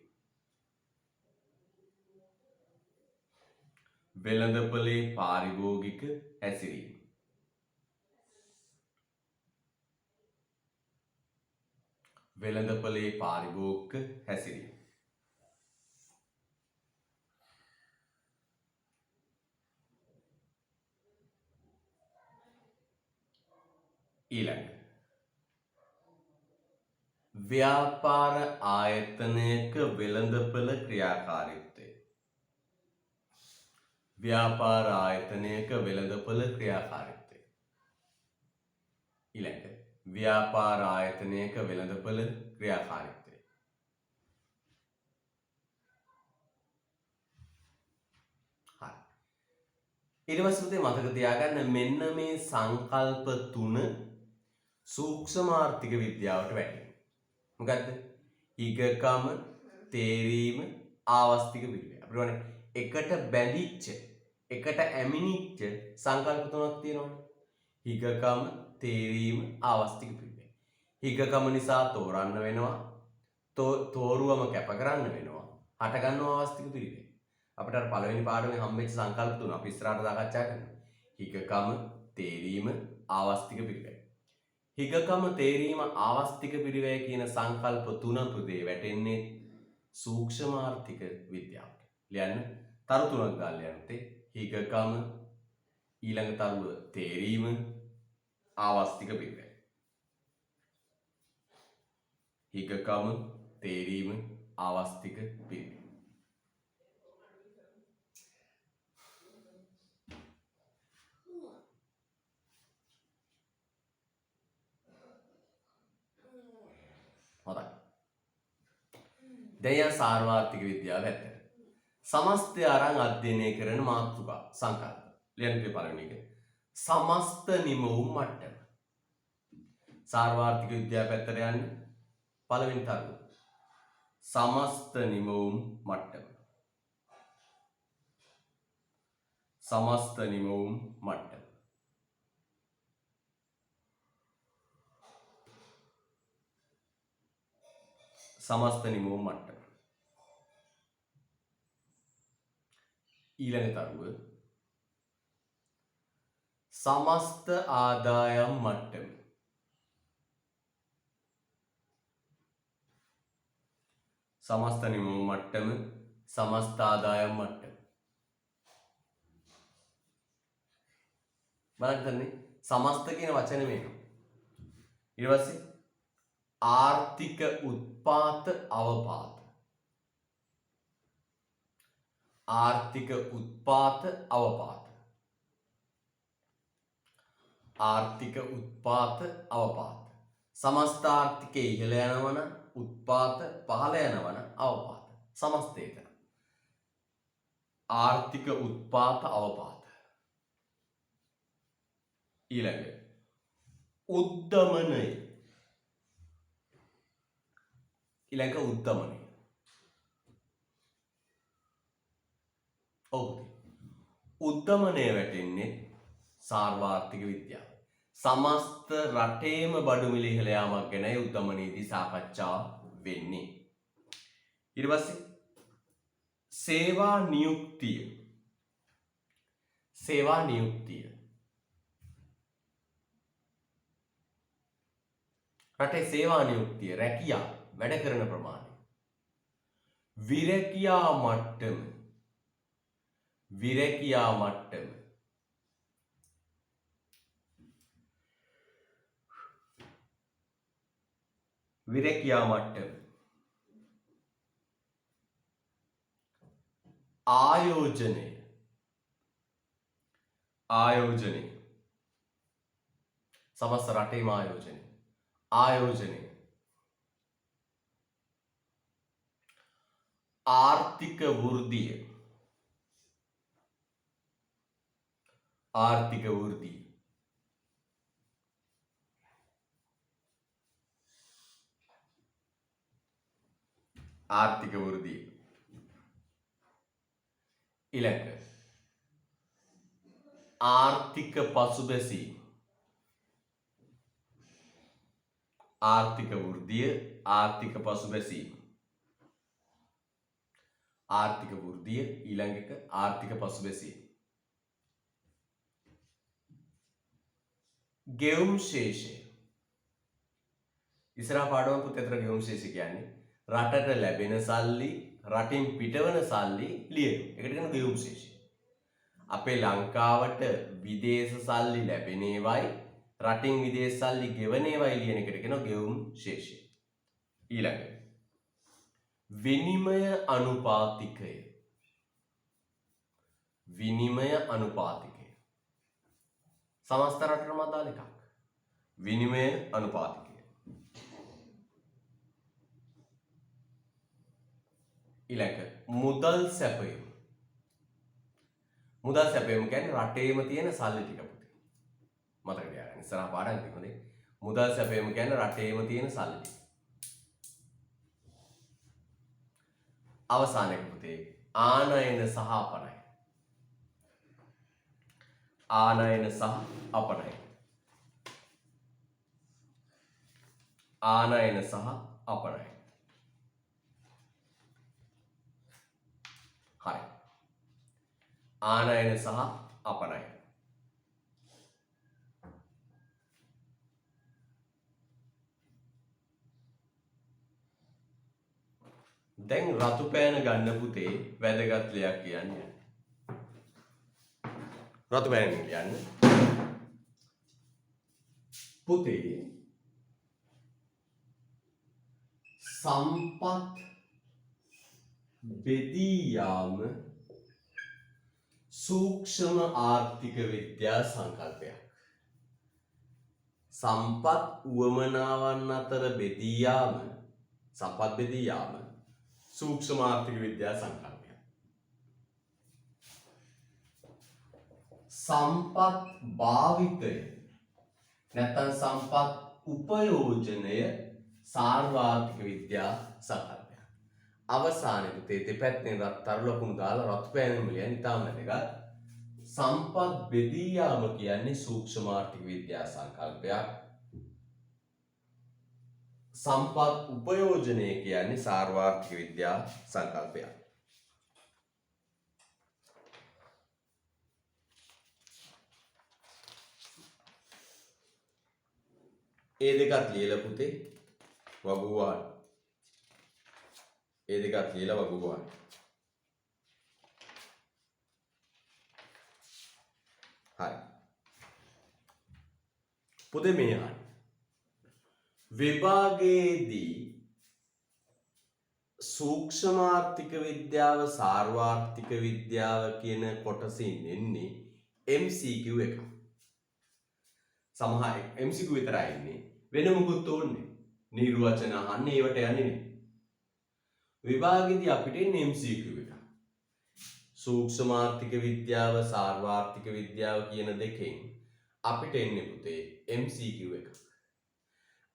වෙළඳපළේ පාරිභෝගික හැසිරීම. වෙළඳපළේ පාරිභෝගික හැසිරීම. ඊළඟ ව්‍යාපාර ආයතනයක වෙළඳපළ ක්‍රියාකාරීත්වය. ව්‍යාපාර ආයතනයක වෙළඳපළ ක්‍රියාකාරීත්වය. ඊළඟ ව්‍යාපාර ආයතනයක වෙළඳපළ ක්‍රියාකාරීත්වය. හරි. ඊට පස්සේ මතක තියාගන්න මෙන්න මේ සංකල්ප තුන සූක්ෂම ආර්ථික විද්‍යාවට වැටෙනවා. මොකද්ද? හිගකම, තේරීම, ආවස්තික පිළිවෙල. අපිට වනේ එකට බැඳිච්ච, එකට ඇමිනිච්ච සංකල්ප තුනක් තියෙනවානේ. හිගකම, තේරීම, ආවස්තික පිළිවෙල. හිගකම නිසා තෝරන්න වෙනවා. තෝරුවම කැප කරන්න වෙනවා. හට ගන්නවා ආවස්තික පිළිවෙල. අපිට අර පළවෙනි පාඩමේ හම්බෙච්ච සංකල්ප තුන අපි ඉස්සරහට සාකච්ඡා කරනවා. හිගකම, තේරීම, ආවස්තික පිළිවෙල. හිගකම, තේරීම, ආවස්තික පිරිවැය කියන සංකල්ප තුන පුතේ වැටෙන්නේ සූක්ෂම ආර්ථික විද්‍යාවට. ලියන්න තරු තුනක් දාලා යන්න. හිගකම, ඊළඟ තරුව තේරීම, ආවස්තික පිරිවැය. හිගකම, තේරීම, ආවස්තික පිරිවැය. හොඳයි. දැන් සාර්වාර්ථික විද්‍යාව ඇත්ත. සමස්තය අරන් අධ්‍යයනය කරන මාතෘකා සංකල්ප. ලියන්න පළවෙනි එක. සමස්ත නිමවුම් මට්ටම. සාර්වාර්ථික විද්‍යාව පැත්තට යන්න. පළවෙනි තරුව. සමස්ත නිමවුම් මට්ටම. සමස්ත නිමවුම් මට්ටම. සමස්ත නිමවුම් මට්ටම. ඊළඟ තරුව සමස්ත ආදායම් මට්ටම. සමස්ත නිමවුම් මට්ටම සමස්ත ආදායම් මට්ටම. බලන්න සමස්ත කියන වචනේ මේක. ඊට පස්සේ ආර්ථික උත්පාත අවපාත. ආර්ථික උත්පාත අවපාත. ආර්ථික උත්පාත අවපාත. සමස්ත ආර්ථිකයේ ඉහළ යනවන උත්පාත පහළ යනවන අවපාත. සමස්තයට. ආර්ථික උත්පාත අවපාත. ඊළඟ උද්දමනය. ඊළඟ උද්දමනය. ඔව්. උද්දමනය වැටෙන්නේ සාර්වාර්ථික විද්‍යාව. සමස්ත රටේම බඩු මිල ඉහළ යාමක් ගැනයි උද්දමනයේදී සාකච්ඡා වෙන්නේ. ඊට පස්සේ සේවා නියුක්තිය. සේවා නියුක්තිය. රටේ සේවා නියුක්තිය රැකියා වැඩ කරන ප්‍රමාණය. විරැකියා මට්ටම. විරැකියා මට්ටම. විරැකියා මට්ටම. ආයෝජනය. ආයෝජනය. සමස්ත රටේම ආයෝජනය. ආයෝජනය. ආර්ථික වෘද්ධිය. ආර්ථික වෘද්ධිය. ආර්ථික වෘද්ධිය. ඊළඟ ආර්ථික පසුබැසීම. ආර්ථික වෘද්ධිය ආර්ථික පසුබැසීම. ආර්ථික වෘද්ධිය ඊළඟ එක ආර්ථික පසුබැසීම. ගෙවුම් ශේෂය. ඉස්සරහා පාඩම පුතේතර ගෙවුම් ශේෂය කියන්නේ රටට ලැබෙන සල්ලි රටින් පිටවන සල්ලි ලියන. ඒකට කියන ගෙවුම් ශේෂය. අපේ ලංකාවට විදේශ සල්ලි ලැබෙන ඒවායි රටින් විදේශ සල්ලි ගෙවන ඒවායි ලියන එකට කියන ගෙවුම් ශේෂය. ඊළඟ විනිමය අනුපාතිකය. විනිමය අනුපාතිකය. සමස්ත රටටම අදාළ එකක්. විනිමය අනුපාතිකය. ඊළඟ මුදල් සැපයීම. මුදල් සැපයීම කියන්නේ රටේම තියෙන සල්ලි ටික පුතේ. මතක තියාගන්න. ඉස්සරහ පාඩම් කිව්වනේ. මුදල් සැපයීම කියන්නේ රටේම තියෙන සල්ලි ටික. අවසාන එක පුතේ ආනයන සහ අපනයන. ආනයන සහ අපනයන. ආනයන සහ අපනයන. හරි. ආනයන සහ අපනයන. දැන් රතු පෑන ගන්න පුතේ වැදගත් දෙයක් කියන්නේ. රතු පෑන කියන්නේ පුතේ සම්පත් බෙදී යාම සූක්ෂම ආර්ථික විද්‍යා සංකල්පයක්. සම්පත් උවමනාවන් අතර බෙදී යාම සම්පත් බෙදී යාම සූක්ෂම ආර්ථික විද්‍යා සංකල්පයක්. සම්පත් භාවිතය නැත්නම් සම්පත් උපයෝජනය සාර්වාර්ථික විද්‍යා සංකල්පයක්. අවසානයේ පුතේ දෙපැත්තෙන් තරු ලකුණු දාලා රතු පෑනෙන් ලියන්න ඉතාම වැදගත්. සම්පත් බෙදී යාම කියන්නේ සූක්ෂමාර්ථික විද්‍යා සංකල්පයක්. සම්පත් උපයෝජනය කියන්නේ සාර්වාර්ථික විද්‍යා සංකල්පයක්. ඒ දෙකත් ලියලා පුතේ වගුවාන. ඒ දෙකත් ලියලා වගුවාන. හරි. පුතේ මේ අහන්න. විභාගයේදී සූක්ෂමාර්ථික විද්‍යාව සාර්වාර්ථික විද්‍යාව කියන කොටසින් එන්නේ MCQ එක. සමහර MCQ විතරයි ඉන්නේ. වෙන මොකුත් ඕනේ. නිර්වචන අහන්න ඒවට යන්නේ නේ. විභාගයේදී අපිට එන්නේ MCQ එක. සූක්ෂමාර්ථික විද්‍යාව සාර්වාර්ථික විද්‍යාව කියන දෙකෙන් අපිට එන්නේ පුතේ MCQ එක.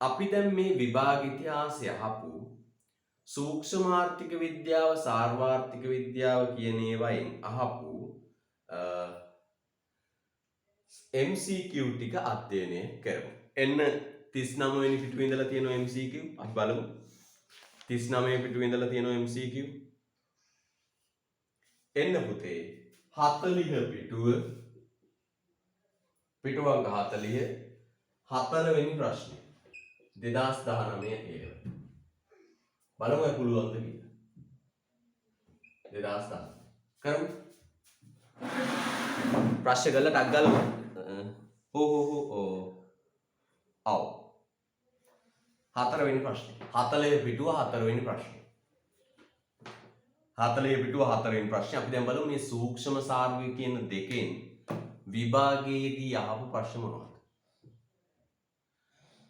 අපි දැන් මේ විභාග ඉතිහාසය අහපු සූක්ෂමාර්ථික විද්‍යාව සාර්වාර්ථික විද්‍යාව කියන ඒවායින් අහපු MCQ ටික අධ්‍යයනය කරමු. එන්න 39 වෙනි පිටුවේ ඉඳලා තියෙන MCQ අපි බලමු. 39 පිටුවේ ඉඳලා තියෙන MCQ. එන්න පුතේ 40 පිටුව අංක 40 4 වෙනි ප්‍රශ්නේ 2019 ඒව. බලමු පුළුවන්ද කියලා. 2010. කරමු. ප්‍රශ්න කරලා ටක් ගාලා ඔව්. 4 වෙනි ප්‍රශ්නේ. 40 පිටුව 4 වෙනි ප්‍රශ්නේ. 40 පිටුව 4 වෙනි ප්‍රශ්නේ. අපි දැන් බලමු මේ සූක්ෂම සාර්වික කියන දෙකෙන් විභාගයේදී අහපු ප්‍රශ්න මොනවද?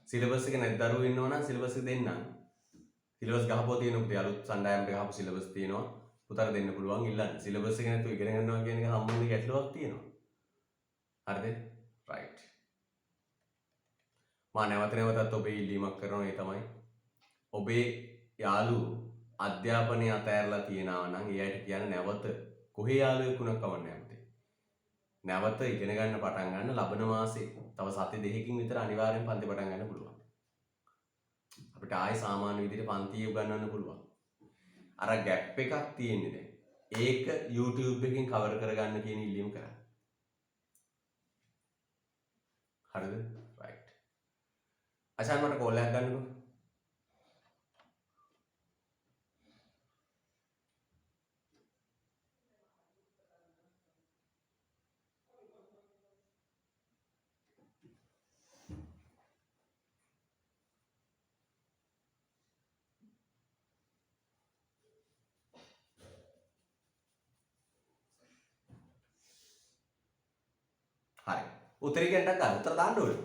සිලබස් එක නැත් දරුවෝ ඉන්නවා නම් සිලබස් එක දෙන්නම්. සිලබස් ගහපුවා තියෙනවා පුතේ අලුත් සම්ඩායමට ගහපු සිලබස් තියෙනවා. පුතාට දෙන්න පුළුවන් ඉල්ලන්න. සිලබස් එක නැතුව ඉගෙන ගන්නවා කියන එක සම්බන්ධ ගැටලුවක් තියෙනවා. හරිද? රයිට්. මා නැවත නැවතත් ඔබේ ඉල්ලීමක් කරනවා ඒ තමයි ඔබේ යාළුවෝ අධ්‍යාපනය අතෑරලා තියනවා නම් ඒ අයට කියන්න නැවත කොහේ යාළුවෙක් වුණත් කවන්නේ නැහැ පුතේ. නැවත ඉගෙන ගන්න පටන් ගන්න ලබන මාසේ තව සති දෙකකින් විතර අනිවාර්යෙන් පන්ති පටන් ගන්න පුළුවන්. අපිට ආයෙ සාමාන්‍ය විදිහට පන්ති උගන්වන්න පුළුවන්. අර ගැප් එකක් තියෙන්නේ දැන්. ඒක YouTube එකකින් කවර් කරගන්න කියන ඉල්ලීම කරා. හරිද? රයිට්. අසන් මට කෝල් එකක් ගන්නකෝ. හරි. උත්තරේ කියන්නත් ගන්න. උත්තර දාන්න ඕනේ.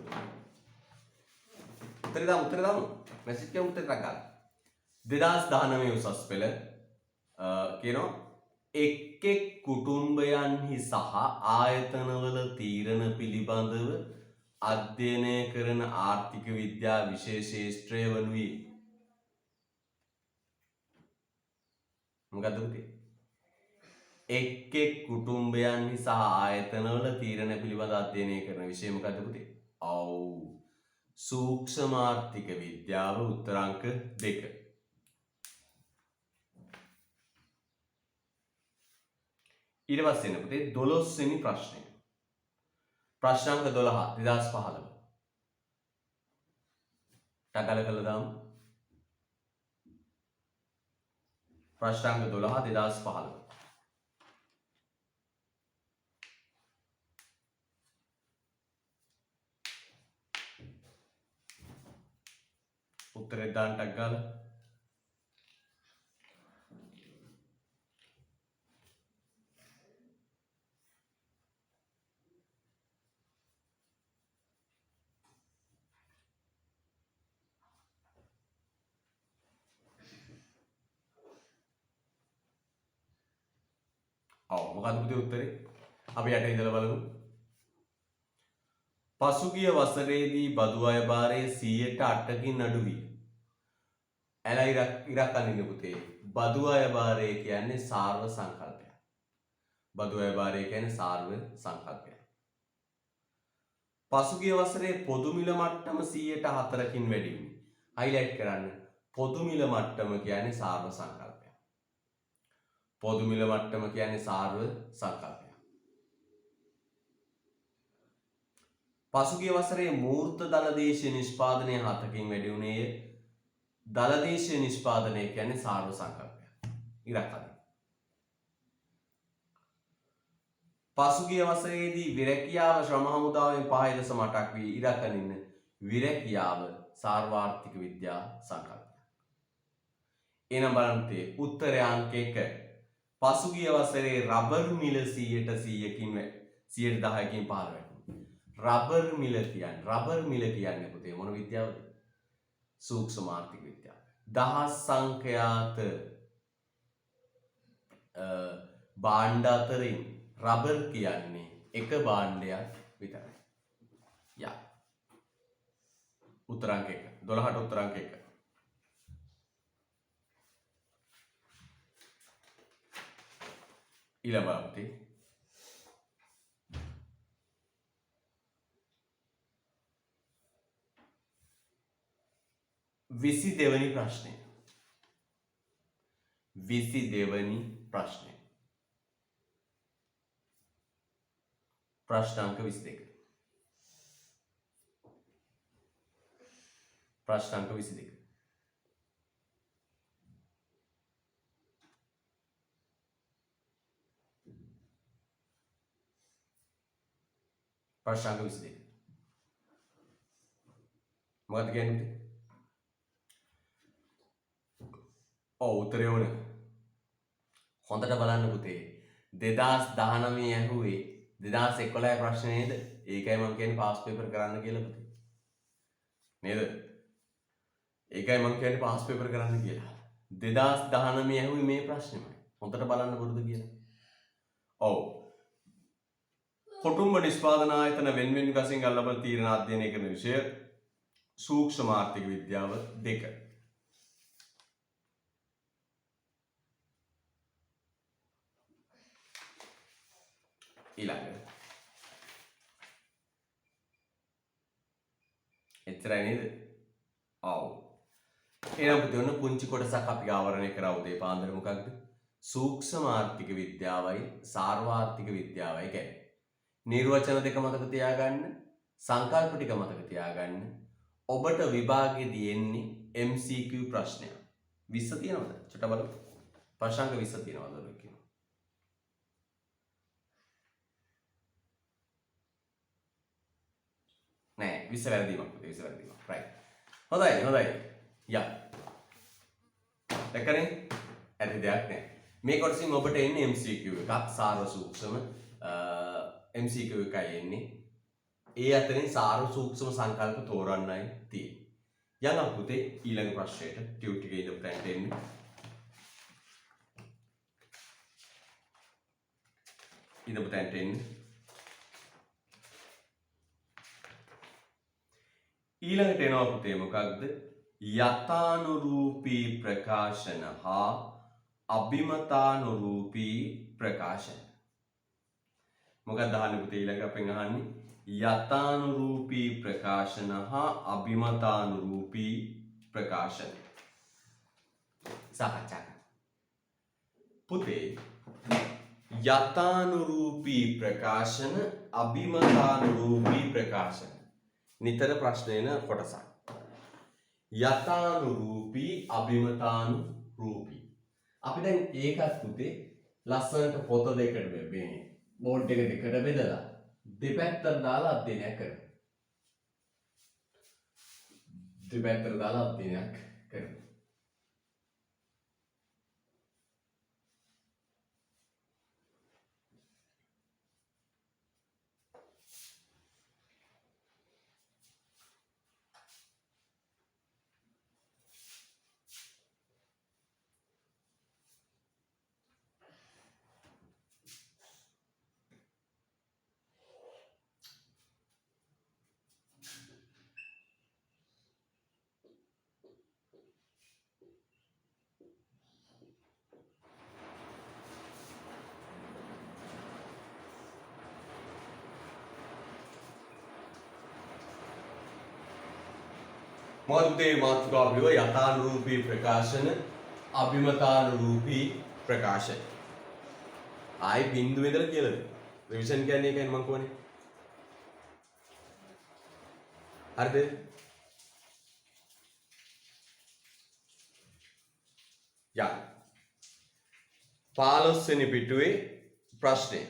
උත්තරේ දාමු. මැසේජ් එකේ උත්තරයක් ගන්න. 2019 උසස් පෙළ කියනවා එක් කුටුම්බයන්හි සහ ආයතනවල තීරණ පිළිබඳව අධ්‍යයනය කරන ආර්ථික විද්‍යා විශේෂ ශාස්ත්‍රය වනුයේ මොකද්ද පුතේ? එක් කුටුම්බයන්හි සහ ආයතනවල තීරණ පිළිබඳ අධ්‍යයනය කරන විෂය මොකද්ද පුතේ? ඔව්. සූක්ෂමාර්ථික විද්‍යාව උත්තරාංක 2. ඊට පස්සේ එන පුතේ 12 වෙනි ප්‍රශ්නය. ප්‍රශ්නාංක 12 2015. ටකල කළා දාමු. ප්‍රශ්නාංක 12 2015. උත්තරේ දාන්න ටක් ගාලා. ඔව් මොකද්ද පුතේ උත්තරේ? අපි යට ඉඳලා බලමු. පසුගිය වසරේදී බදු අය භාරය 8%කින් අඩු විය. ඇලා ඉරක් අනින්න පුතේ. බදු අය භාරය කියන්නේ සාර්ව සංකල්පයක්. බදු අය භාරය කියන්නේ සාර්ව සංකල්පයක්. පසුගිය වසරේ පොදු මිල මට්ටම 4%කින් වැඩි වුණේ. හයිලයිට් කරන්න. පොදු මිල මට්ටම කියන්නේ සාර්ව සංකල්පයක්. පොදු මිල මට්ටම කියන්නේ සාර්ව සංකල්පයක්. පසුගිය වසරේ මූර්ත දලදේශීය නිෂ්පාදනය 7කින් වැඩි වුණේය. දලදේශීය නිෂ්පාදනය කියන්නේ සාර්ව සංකල්පයක්. ඉරක් අදින්න. පසුගිය වසරේදී විරැකියාව ශ්‍රම හමුදාවෙන් 5.8ක් වී ඉරක් අනින්න. විරැකියාව සාර්වාර්ථික විද්‍යා සංකල්පයක්. එනම් බලන්න උත්තරය අංක 1. පසුගිය වසරේ රබර් මිල 100%කින් 10%කින් පහළ වැටුණා. රබර් මිල කියන්නේ පුතේ මොන විද්‍යාවද? සූක්ෂම ආර්ථික විද්‍යාව. දහස් සංඛ්‍යාත භාණ්ඩ අතරින් රබර් කියන්නේ එක භාණ්ඩයක් විතරයි. යා. උත්තර අංක 1. 12ට උත්තර අංක 1. ඊළඟ පුතේ 22 වෙනි ප්‍රශ්නය. 22 වෙනි ප්‍රශ්නය. ප්‍රශ්න අංක 22. ප්‍රශ්න අංක 22. ප්‍රශ්න අංක 22. මොකක්ද කියන්නේ? උත්තරය ඕන. හොඳට බලන්න පුතේ. 2019 ඇහුවේ 2011 ප්‍රශ්න නේද? ඒකයි මම කියන්නේ පාස් පේපර් කරන්න කියලා පුතේ. නේද? ඒකයි මම කියන්නේ පාස් පේපර් කරන්න කියලා. 2019 ඇහුවේ මේ ප්‍රශ්නෙමයි. හොඳට බලන්න පුරුදු කියලා. කොටුම්බ නිෂ්පාදන ආයතන වෙන්වෙන් වශයෙන් ලබන තීරණ අධ්‍යයනය කරන විෂය සූක්ෂම ආර්ථික විද්‍යාව 2. ඊළඟ එච්චරයි නේද? එහෙනම් පුතේ ඔන්න පුංචි කොටසක් අපි ආවරණය කරා උදේ පාන්දර. මොකක්ද? සූක්ෂම ආර්ථික විද්‍යාවයි සාර්වාර්ථික විද්‍යාවයි කියන්නේ. නිර්වචන දෙක මතක තියාගන්න, සංකල්ප ටික මතක තියාගන්න. ඔබට විභාගයේදී එන්නේ MCQ ප්‍රශ්නයක්. 20 තියෙනවද? චුට්ට බලමු. ප්‍රශ්න අංක 20 තියෙනවද ඔය කියනවා. නෑ 20 වැරදීමක් පුතේ 20 වැරදීමක්. රයිට්. හොඳයි. යා. දැක්කනේ? ඇති දෙයක් නෑ. මේ කොටසින් ඔබට එන්නේ MCQ එකක් සාර්ව සූක්ෂම MCQ එකයි එන්නේ. ඒ අතරින් සාර්ව සූක්ෂම සංකල්ප තෝරන්නයි තියෙන්නේ. යන්න පුතේ ඊළඟ ප්‍රශ්නයට ටියුට් එකේ ඉඳන් තැන්ට එන්නේ. ඊළඟ තැන්ට එන්නේ. ඊළඟට එනවා පුතේ මොකක්ද? යථානුරූපී ප්‍රකාශන හා අභිමතානුරූපී ප්‍රකාශන. මොකක්ද අහන්නේ පුතේ ඊළඟ අපෙන් අහන්නේ? යථානුරූපී ප්‍රකාශන හා අභිමතානුරූපී ප්‍රකාශන. සාකච්ඡා කරමු. පුතේ යථානුරූපී ප්‍රකාශන අභිමතානුරූපී ප්‍රකාශන නිතර ප්‍රශ්න එන කොටසක්. යථානුරූපී අභිමතානුරූපී. අපි දැන් ඒකත් පුතේ ලස්සනට පොත දෙකට බෙදන්නේ. බෝඩ් එක දෙකට බෙදලා දෙපැත්තට දාලා අධ්‍යයනය කරමු. දෙපැත්තට දාලා අධ්‍යයනයක් කරමු. මොකද මාතෘකාව පිළිව යථානුරූපී ප්‍රකාශන අභිමතානුරූපී ප්‍රකාශන. ආයි බින්දුව ඉඳලා කියලා දෙන්න. රිවිෂන් කියන්නේ ඒකයි මම කියන්නේ. හරිද? යා 15 වෙනි පිටුවේ ප්‍රශ්නය.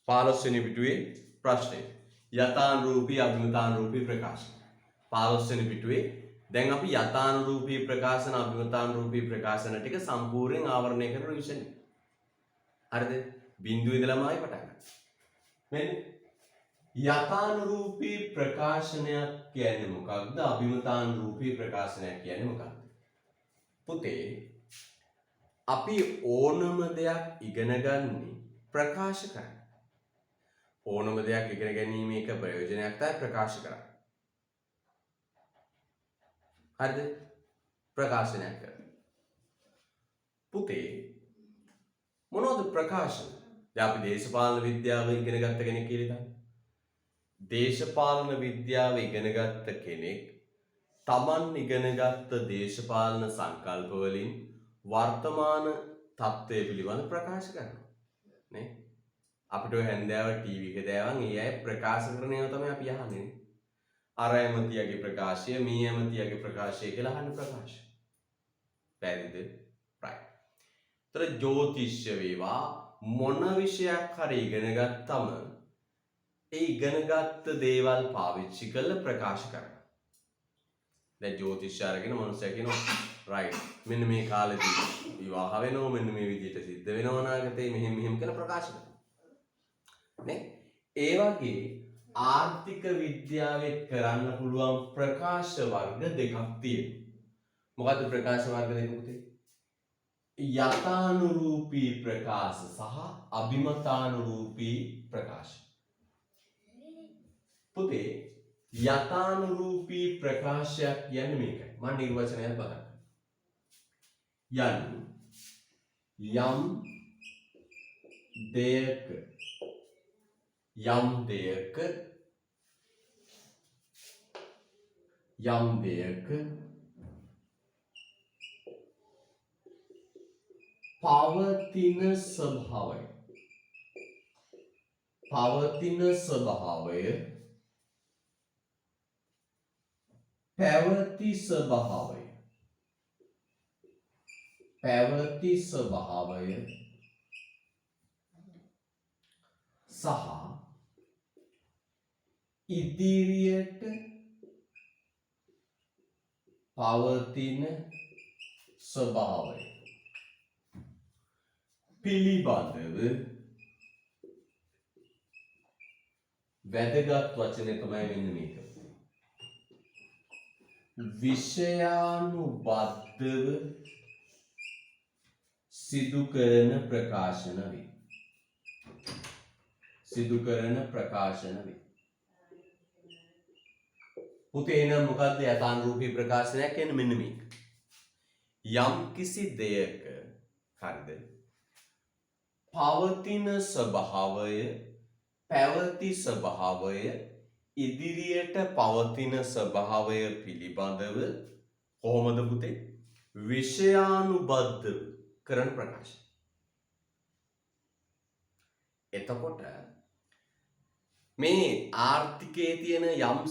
15 වෙනි පිටුවේ ප්‍රශ්නය. යථානුරූපී අභිමතානුරූපී ප්‍රකාශන. 15 වෙනි පිටුවේ දැන් අපි යථානුරූපී ප්‍රකාශන අභිමතානුරූපී ප්‍රකාශන ටික සම්පූර්ණයෙන් ආවරණය කරන රිවිෂන් එක. හරිද? බිඳුවේ ඉඳලාම ආයි පටන් ගන්න. මෙන්න යථානුරූපී ප්‍රකාශනයක් කියන්නේ මොකක්ද? අභිමතානුරූපී ප්‍රකාශනයක් කියන්නේ මොකක්ද? පුතේ අපි ඕනම දෙයක් ඉගෙන ගන්නේ ප්‍රකාශ කරන්න. ඕනම දෙයක් ඉගෙන ගැනීම එක ප්‍රයෝජනයක් තමයි ප්‍රකාශ කරන්නේ. හරිද? ප්‍රකාශනයක් කරන්න. පුතේ මොනවද ප්‍රකාශන? දැන් අපි දේශපාලන විද්‍යාව ඉගෙන ගත්ත කෙනෙක් කියලා හිතන්න. දේශපාලන විද්‍යාව ඉගෙන ගත්ත කෙනෙක් තමන් ඉගෙනගත්ත දේශපාලන සංකල්ප වලින් වර්තමාන තත්ත්වය පිළිබඳ ප්‍රකාශ කරනවා නේ. අපිට ඔය හැන්දෑව ටීවී එකේ දාවන් ඒ අය ප්‍රකාශ කරන ඒවා තමයි අපි අහන්නේ. අර ඇමතියගේ ප්‍රකාශය, මේ ඇමතියගේ ප්‍රකාශය කියලා අහන ප්‍රකාශ. පැහැදිලිද? right. ତර ජ්‍යොතිෂ්‍ය වේවා මොන විෂයක් හරි ඉගෙන ගත්තම ඒ ඉගෙනගත්ත දේවල් පාවිච්චි කරලා ප්‍රකාශ කරනවා. දැන් ජ්‍යොතිෂ්‍ය අරගෙන මනුස්සයා කියනවා right මෙන්න මේ කාලෙදී විවාහ වෙනවා මෙන්න මේ විදිහට සිද්ධ වෙනවා අනාගතේ මෙහෙම කියලා ප්‍රකාශ කරනවා නේ. ඒ වගේ ආර්ථික විද්‍යාවේ කරන්න පුළුවන් ප්‍රකාශ වර්ග දෙකක් තියෙනවා. මොකද්ද ප්‍රකාශ වර්ග දෙක පුතේ? යථානුරූපී ප්‍රකාශ සහ අභිමතානුරූපී ප්‍රකාශ. පුතේ යථානුරූපී ප්‍රකාශයක් කියන්නේ මේකයි. මම නිර්වචනයක් බලන්න. යම් දෙයක පවතින ස්වභාවය පැවති ස්වභාවය සහ ඉදිරියට පවතින ස්වභාවය පිළිබඳව වැදගත් වචනේ තමයි මෙන්න මේක. විෂයානුබද්ධව සිදු කරන ප්‍රකාශන වේ. පුතේ නම් මොකද්ද යථානුරූපී ප්‍රකාශනයක් කියන්නේ මෙන්න මේක. යම් කිසි දෙයක හරිද පවතින ස්වභාවය පැවති ස්වභාවය ඉදිරියට පවතින ස්වභාවය පිළිබඳව කොහොමද පුතේ විෂයානුබද්ධව කරන ප්‍රකාශය. එතකොට මේ ආර්ථිකයේ තියෙන යම්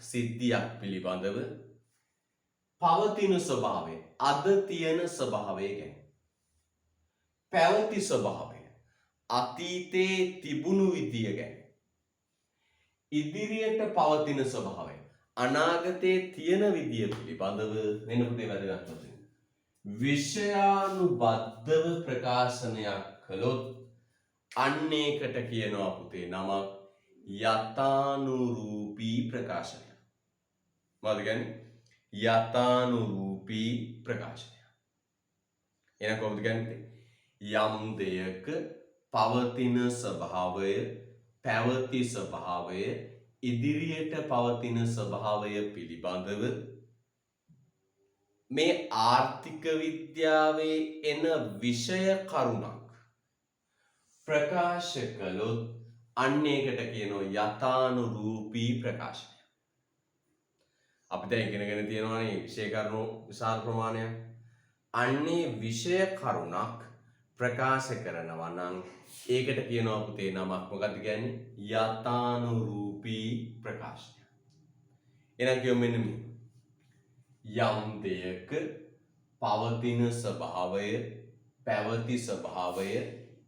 සිද්ධියක් පිළිබඳව පවතින ස්වභාවය අද තියෙන ස්වභාවය ගැන පැවති ස්වභාවය අතීතයේ තිබුණු විදිය ගැන ඉදිරියට පවතින ස්වභාවය අනාගතයේ තියෙන විදිය පිළිබඳව වෙන පුතේ වැදගත් වශයෙන් විෂයානුබද්ධව ප්‍රකාශනයක් කළොත් අන්න ඒකට කියනවා පුතේ නමක් යථානුරූපී ප්‍රකාශනය. මොකද කියන්නේ යථානුරූපී ප්‍රකාශනය. එන කොහොමද කියන්නේ යම් දෙයක පවතින ස්වභාවය පැවති ස්වභාවය ඉදිරියට පවතින ස්වභාවය පිළිබඳව මේ ආර්ථික විද්‍යාවේ එන විෂය කරුණක් ප්‍රකාශ කළොත් අන්න ඒකට කියනවා යථානුරූපී ප්‍රකාශනය. අපි දැන් ඉගෙනගෙන තියෙනවානේ විෂය කරුණු විශාල ප්‍රමාණයක්. අන්නේ විෂය කරුණක් ප්‍රකාශ කරනවා නම් ඒකට කියනවා පුතේ නමක් මොකක්ද කියන්නේ? යථානුරූපී ප්‍රකාශය. එහෙනම් කියමු මෙන්න මේ. යම් දෙයක පවතින ස්වභාවය, පැවති ස්වභාවය,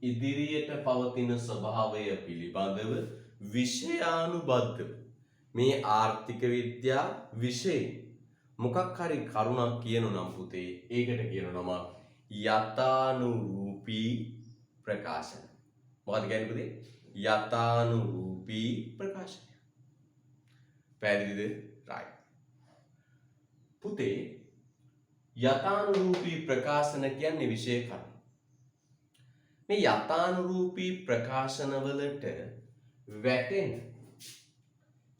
ඉදිරියට පවතින ස්වභාවය පිළිබඳව විෂයානුබද්ධව මේ ආර්ථික විද්‍යා විෂයෙන් මොකක් හරි කරුණක් කියනු නම් පුතේ ඒකට කියන නම යථානුරූපී ප්‍රකාශන. මොකක්ද කියන්නේ පුතේ? යථානුරූපී ප්‍රකාශනය. පැහැදිලිද? right. පුතේ යථානුරූපී ප්‍රකාශන කියන්නේ විෂය කරුණු. මේ යථානුරූපී ප්‍රකාශනවලට වැටෙන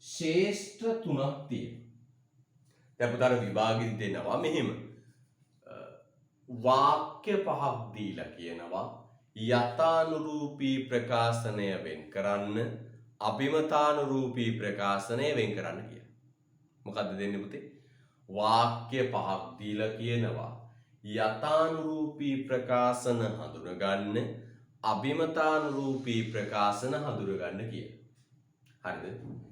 ශේෂ්ත්‍ර තුනක් තියෙනවා. දැන් පුතාට විභාගෙදි දෙනවා මෙහෙම. වාක්‍ය පහක් දීලා කියනවා යථානුරූපී ප්‍රකාශනය වෙන් කරන්න, අභිමතානුරූපී ප්‍රකාශනය වෙන් කරන්න කියලා. මොකද්ද දෙන්නේ පුතේ? වාක්‍ය පහක් දීලා කියනවා යථානුරූපී ප්‍රකාශන හඳුනගන්න, අභිමතානුරූපී ප්‍රකාශන හඳුනගන්න කියලා. හරිද?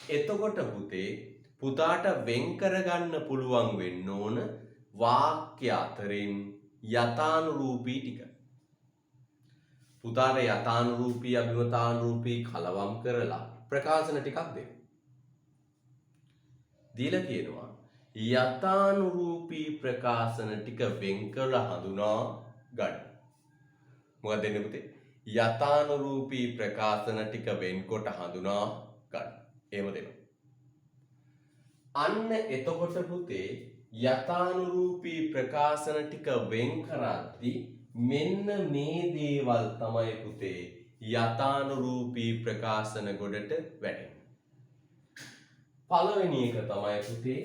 එතකොට පුතේ පුතාට වෙන් කරගන්න පුළුවන් වෙන්න ඕන වාක්‍ය අතරින් යථානුරූපී ටික. පුතාට යථානුරූපී අභිමතානුරූපී කලවම් කරලා ප්‍රකාශන ටිකක් දෙන්න. දීලා කියනවා යථානුරූපී ප්‍රකාශන ටික වෙන් කරලා හඳුනා ගන්න. මොකක්ද දෙන්නේ පුතේ? යථානුරූපී ප්‍රකාශන ටික වෙන්කොට හඳුනා ගන්න. එහෙම දෙනවා. අන්න එතකොට පුතේ යථානුරූපී ප්‍රකාශන ටික වෙන් කරද්දී මෙන්න මේ දේවල් තමයි පුතේ යථානුරූපී ප්‍රකාශන ගොඩට වැටෙන්නේ. පළවෙනි එක තමයි පුතේ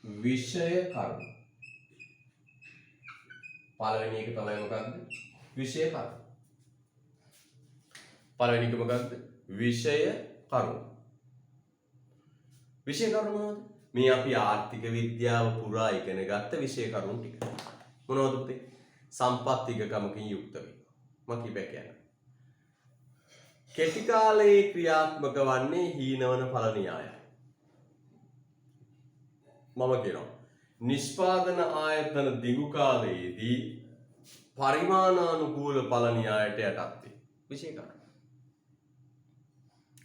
විෂය කරුණු. පළවෙනි එක තමයි මොකක්ද? විෂය කරුණු. පළවෙනි එක මොකක්ද? විෂය කරුණු. විෂය කරුණු මොනවද? මේ අපි ආර්ථික විද්‍යාව පුරා ඉගෙන ගත්ත විෂය කරුණු ටික. මොනවද පුතේ? සම්පත්තිකකමකින් යුක්ත වීම. මම කීපයක් කියන්නම්. කෙටි කාලයේ ක්‍රියාත්මක වන්නේ හීනවන ඵල න්‍යායයි. මම කියනවා නිෂ්පාදන ආයතන දිගු කාලයේදී පරිමාණානුකූල ඵල න්‍යායට යටත් වේ. විෂය කරුණු.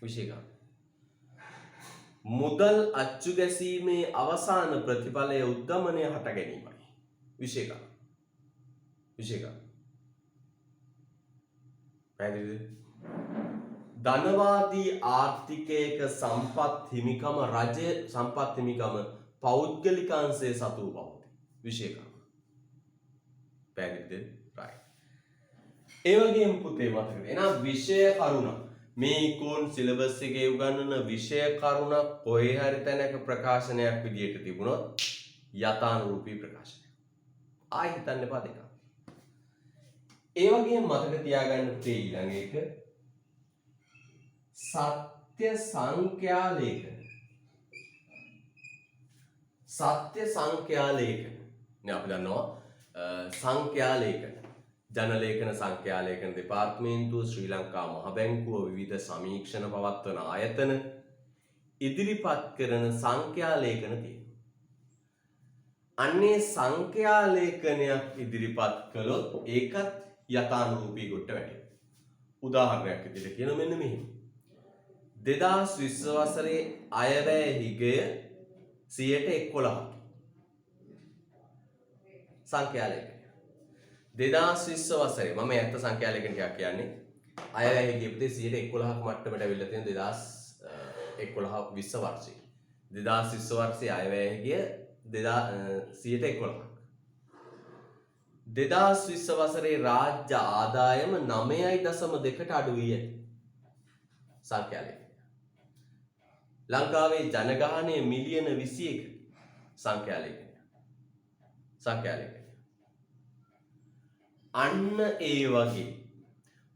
විෂය කරුණු. මුදල් අච්චු ගැසීමේ අවසාන ප්‍රතිඵලය උද්දමනය හට ගැනීමයි. විෂය කරුණු. විෂය කරුණු. පැහැදිලිද? ධනවාදී ආර්ථිකයක සම්පත් හිමිකම රජය සම්පත් හිමිකම පෞද්ගලිකාංශයේ සතුව පවතී. විෂය කරුණු. පැහැදිලිද? right. ඒ වගේම පුතේ මතකද? එහෙනම් විෂය කරුණ මේ ඉකෝන් සිලබස් එකේ උගන්වන විෂය කරුණ කොහේ හරි තැනක ප්‍රකාශනයක් විදියට තිබුණොත් යථානුරූපී ප්‍රකාශනය. ආයි හිතන්න එපා දෙක. ඒ වගේම මතක තියාගන්න පුතේ ඊළඟ එක සත්‍ය සංඛ්‍යා ලේඛන. සත්‍ය සංඛ්‍යා ලේඛන. නේ අපි දන්නවා සංඛ්‍යා ලේඛන. ජන ලේඛන සංඛ්‍යා ලේඛන දෙපාර්තමේන්තුව ශ්‍රී ලංකා මහ බැංකුව විවිධ සමීක්ෂණ පවත්වන ආයතන ඉදිරිපත් කරන සංඛ්‍යා ලේඛන තියෙනවා. අන්නේ සංඛ්‍යා ලේඛනයක් ඉදිරිපත් කළොත් ඒකත් යථානුරූපී කොට වැටෙනවා. උදාහරණයක් විදිහට කියන මෙන්න මෙහෙම. 2020 වසරේ අයවැය හිගය 11%. සංඛ්‍යා ලේඛනය. 2020 වසරේ මම ඇත්ත සංඛ්‍යා ලේඛන ටිකක් කියන්නේ අයවැය හිගය පුතේ 11%ක මට්ටමට අවිල්ලා තියෙන 2011 20 වර්ෂයේ. 2020 වර්ෂයේ අයවැය හිගය 11%ක්. 2020 වසරේ රාජ්‍ය ආදායම 9.2ට අඩු වී ඇත. සංඛ්‍යා ලේඛනය. ලංකාවේ ජනගහනය මිලියන 21. සංඛ්‍යා ලේඛනය. සංඛ්‍යා ලේඛනය. අන්න ඒ වගේ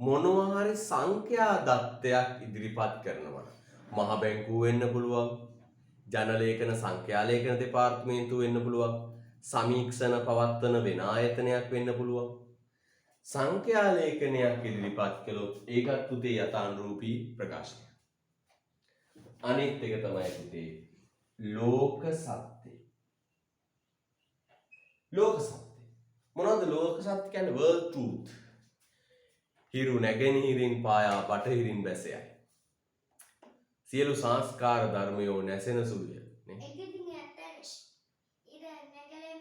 මොනවා හරි සංඛ්‍යා දත්තයක් ඉදිරිපත් කරනවා. මහ බැංකුව වෙන්න පුළුවන්, ජනලේඛන සංඛ්‍යාලේඛන දෙපාර්තමේන්තුව වෙන්න පුළුවන්. සමීක්ෂණ පවත්වන වෙන ආයතනයක් වෙන්න පුළුවන්. සංඛ්‍යාලේඛනයක් ඉදිරිපත් කළොත් ඒකත් පුතේ යථානුරූපී ප්‍රකාශනයක්. අනිත් එක තමයි පුතේ ලෝක සත්‍ය. ලෝක සත්‍ය. මොනවද ලෝක සත්‍ය කියන්නේ? world truth. හිරු නැගෙනහිරින් පායා බටහිරින් බැසයයි. සියලු සංස්කාර ධර්මයෝ නැසෙන සුළුය. නේ? ඒක ඉතින් ඇත්තනේ. ඊට නැගලෙන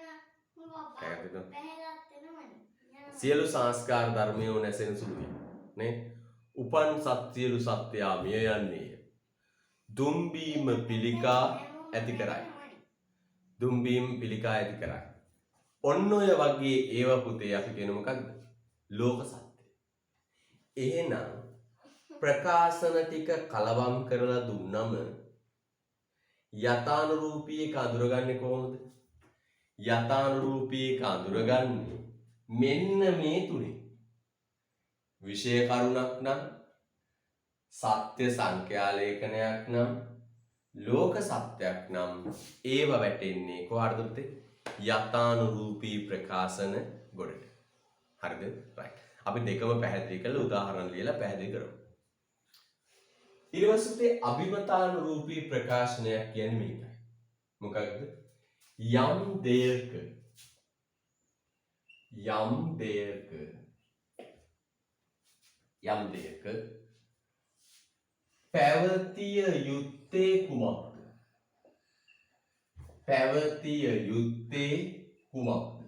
සියලු සංස්කාර ධර්මයෝ නැසෙන සුළුය. නේ? උපන් සත්‍යලු සත්‍යා මිය යන්නේය. දුම්බීම පිළිකා ඇති කරයි. දුම්බීම පිළිකා ඇති කරයි. ඔන්න ඔය වගේ ඒව පුතේ අපි කියන මොකක්ද? ලෝක සත්‍ය. එහෙනම් ප්‍රකාශන ටික කලවම් කරලා දුන්නම යථානුරූපී එක අඳුරගන්නේ කොහොමද? යථානුරූපී එක අඳුරගන්නේ මෙන්න මේ තුනේ. විෂය කරුණක් නම්, සත්‍ය සංඛ්‍යාලේඛනයක් නම්, ලෝක සත්‍යයක් නම් ඒව වැටෙන්නේ කොහටද පුතේ? යථානුරූපී ප්‍රකාශන ගොඩට. හරිද? right. අපි දෙකම පැහැදිලි කරලා උදාහරණ ලියලා පැහැදිලි කරමු. ඊට පස්සේ අභිමතානුරූපී ප්‍රකාශනයක් කියන්නේ මේකයි. මොකක්ද? යම් දෙයක පැවතිය යුත්තේ කුමක්ද? පැවතිය යුත්තේ කුමක්ද?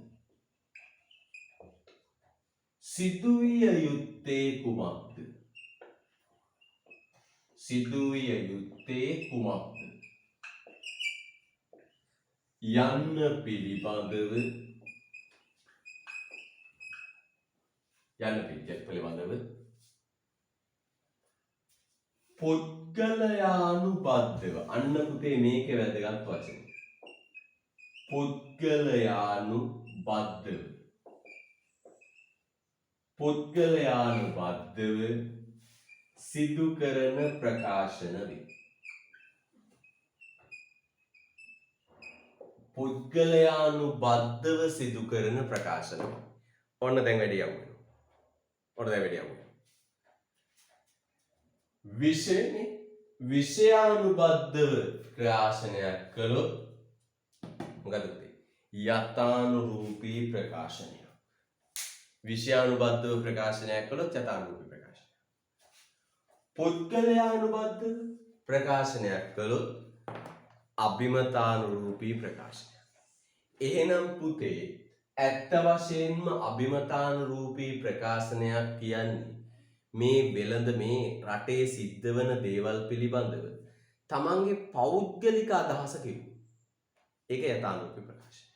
සිදුවිය යුත්තේ කුමක්ද? සිදුවිය යුත්තේ කුමක්ද? යන්න පිළිබඳව පුද්ගලයානුබද්ධව. අන්න පුතේ මේකේ වැදගත් වචන. පුද්ගලයානුබද්ධව. පුද්ගලයානුබද්ධව සිදු කරන ප්‍රකාශන වේ. පුද්ගලයානුබද්ධව සිදු කරන ප්‍රකාශන. ඔන්න දැන් වැඩි යමු. විෂයානුබද්ධව ප්‍රකාශනයක් කළොත් මොකද පුතේ? යථානුරූපී ප්‍රකාශනය. විෂයානුබද්ධව ප්‍රකාශනයක් කළොත් යථානුරූපී ප්‍රකාශනය. පුද්ගලයානුබද්ධව ප්‍රකාශනයක් කළොත් අභිමතානුරූපී ප්‍රකාශනය. එහෙනම් පුතේ ඇත්ත වශයෙන්ම අභිමතානුරූපී ප්‍රකාශනයක් කියන්නේ මේ වෙළඳ මේ රටේ සිද්ධ වෙන දේවල් පිළිබඳව තමන්ගේ පෞද්ගලික අදහස කිව්ව. ඒක යථානුරූපී ප්‍රකාශනය.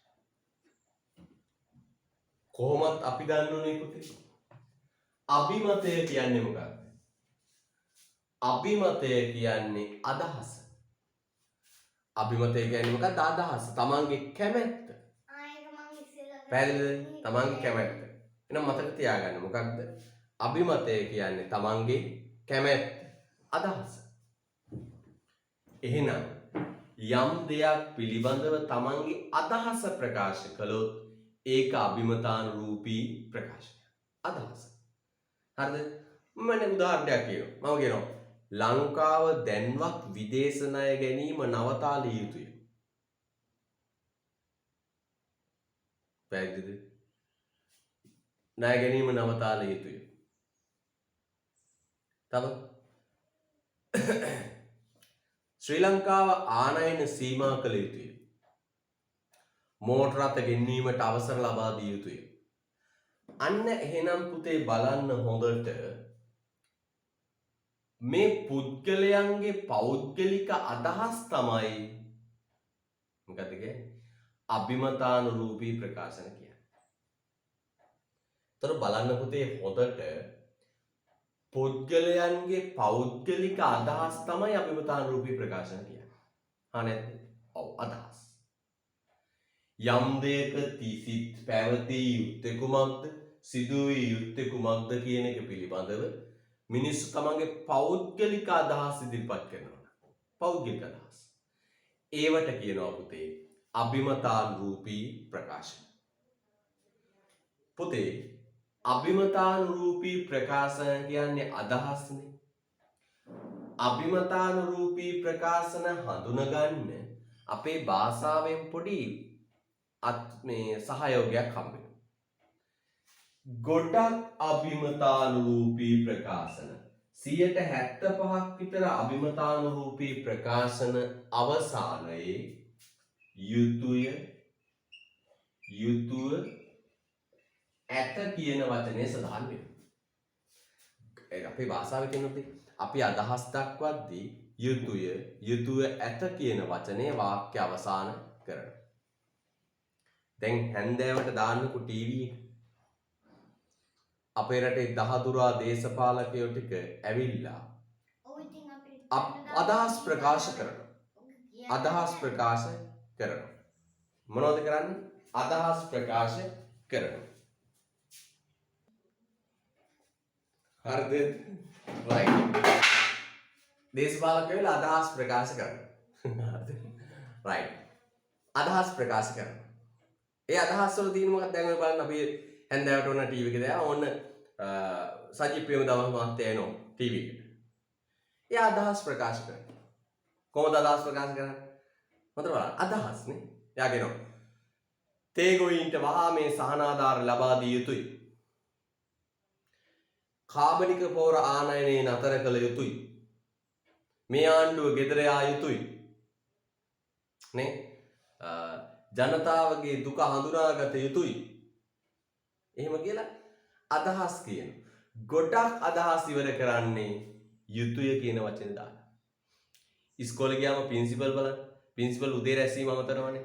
කොහොමත් අපි දන්නෝනේ පුතේ. අභිමතය කියන්නේ මොකක්ද? අභිමතය කියන්නේ අදහස. අභිමතය කියන්නේ මොකක්ද? අදහස. තමන්ගේ කැමැත්ත. පැහැදිලිද? තමන්ගේ කැමැත්ත. එහෙනම් මතක තියාගන්න මොකක්ද? අභිමතය කියන්නේ තමන්ගේ කැමැත්ත, අදහස. එහෙනම් යම් දෙයක් පිළිබඳව තමන්ගේ අදහස ප්‍රකාශ කළොත් ඒක අභිමතානුරූපී ප්‍රකාශනයක්. අදහස. හරිද? මම උදාහරණයක් කියනවා. මම කියනවා ලංකාව දැන්වත් විදේශ ණය ගැනීම නවතාලිය යුතුය. පැහැදිලිද? ණය ගැනීම නවතාලිය යුතුය. තව ශ්‍රී ලංකාව ආනයන සීමා කළ යුතුය. මෝටර රථ ගෙන්වීමට අවසර ලබා දිය යුතුය. අන්න එහෙනම් පුතේ බලන්න හොඳට මේ පුද්ගලයන්ගේ පෞද්ගලික අදහස් තමයි මොකද කියන්නේ? අභිමතානුරූපී ප්‍රකාශන කියන්නේ. තොර බලන්න පුතේ හොඳට පුද්ගලයන්ගේ පෞද්ගලික අදහස් තමයි අභිමතානුරූපී ප්‍රකාශන කියන්නේ. හා නැත්නම් ඔව් අදහස්. යම් දෙයක තිසිත පැවතිය යුත්තේ කුමක්ද? සිදුවිය යුත්තේ කුමක්ද කියන එක පිළිබඳව මිනිස්සු තමන්ගේ පෞද්ගලික අදහස් ඉදිරිපත් කරනවා. පෞද්ගලික අදහස්. ඒවට කියනවා පුතේ අභිමතානුරූපී ප්‍රකාශන. පුතේ අභිමතානුරූපී ප්‍රකාශන කියන්නේ අදහස්නේ. අභිමතානුරූපී ප්‍රකාශන හඳුනගන්න අපේ භාෂාවෙන් පොඩි සහයෝගයක් හම්බ වෙනවා. ගොඩක් අභිමතානුරූපී ප්‍රකාශන 75ක් විතර අභිමතානුරූපී ප්‍රකාශන අවසානයේ යුතුය ඇත කියන වචනය සඳහන් වෙනවා. අපේ භාෂාවේ කියනොත් අපි අදහස් දක්වද්දී යුතුය ඇත කියන වචනේ වාක්‍ය අවසාන කරනවා. දැන් හැන්දෑවට දාන්නකො ටීවී එක. අපේ රටේ දහදුරා දේශපාලකයෝ ටික ඇවිල්ලා ඔව් ඉතින් අපි අදහස් ප්‍රකාශ කරනවා. අදහස් ප්‍රකාශ කරනවා. මොනවද කරන්නේ? අදහස් ප්‍රකාශ කරනවා. හරිද? right. දේශපාලකයෝ අදහස් ප්‍රකාශ කරනවා. right. අදහස් ප්‍රකාශ කරනවා. ඒ අදහස් වල තියෙන මොකක්ද දැන් ඔය බලන්න අපි හැන්දෑවට ඕන ටීවී එක දාලා ඕන සජිත් ප්‍රේමදාස මහත්තයා එනවා ටීවී එකට. එයා අදහස් ප්‍රකාශ කරනවා. කොහොමද අදහස් ප්‍රකාශ කරන්නේ? හොඳට බලන්න. අදහස් නේ. එයා කියනවා තේගොයින්ට වහා මේ සහනාධාර ලබා දිය යුතුයි. කාබනික පොහොර ආනයනය නතර කළ යුතුයි. මේ ආණ්ඩුව ගෙදර යා යුතුයි. නේ? ජනතාවගේ දුක හඳුනාගත යුතුයි. එහෙම කියලා අදහස් කියන. ගොඩක් අදහස් ඉවර කරන්නේ යුතුය කියන වචනේ දාලා. ඉස්කෝලේ ගියාම ප්‍රින්සිපල් බලන්න. ප්‍රින්සිපල් උදේ රැස්වීම අමතරවනේ.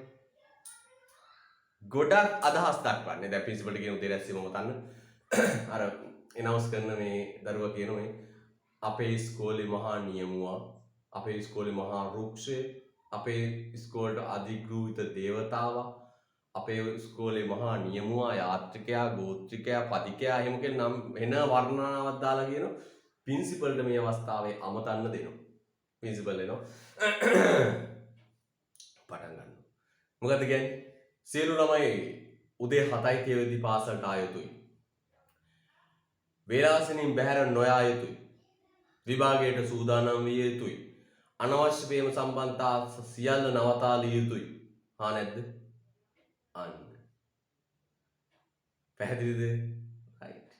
ගොඩක් අදහස් දක්වන්නේ. දැන් ප්‍රින්සිපල්ට කියන උදේ රැස්වීම අමතන්න. අර එනවුන්ස් කරන මේ දරුවා කියන මේ අපේ ඉස්කෝලේ මහා නියමුවා, අපේ ඉස්කෝලේ මහා රුක්ෂය, අපේ ඉස්කෝලේට අධිග්‍රහිත දේවතාවා, අපේ ඉස්කෝලේ මහා නියමුවා, යාත්‍රිකයා, ගෝත්‍රිකයා, පදිකයා එහෙම කියලා නම් වෙන වර්ණනාවක් දාලා කියනවා. ප්‍රින්සිපල්ට මේ අවස්ථාවේ අමතන්න දෙනවා. ප්‍රින්සිපල් එනවා. පටන් ගන්නවා. මොකද කියන්නේ? සියලු ළමයි උදේ 7යි වෙද්දී පාසලට ආ යුතුයි. වේලාසනින් බැහැර නොයා යුතුයි. විභාගයට සූදානම් විය යුතුයි. අනවශ්‍ය ප්‍රේම සම්බන්ධතා සියල්ල නවතාලිය යුතුයි. හා නැද්ද? අන්න. පැහැදිලිද? right.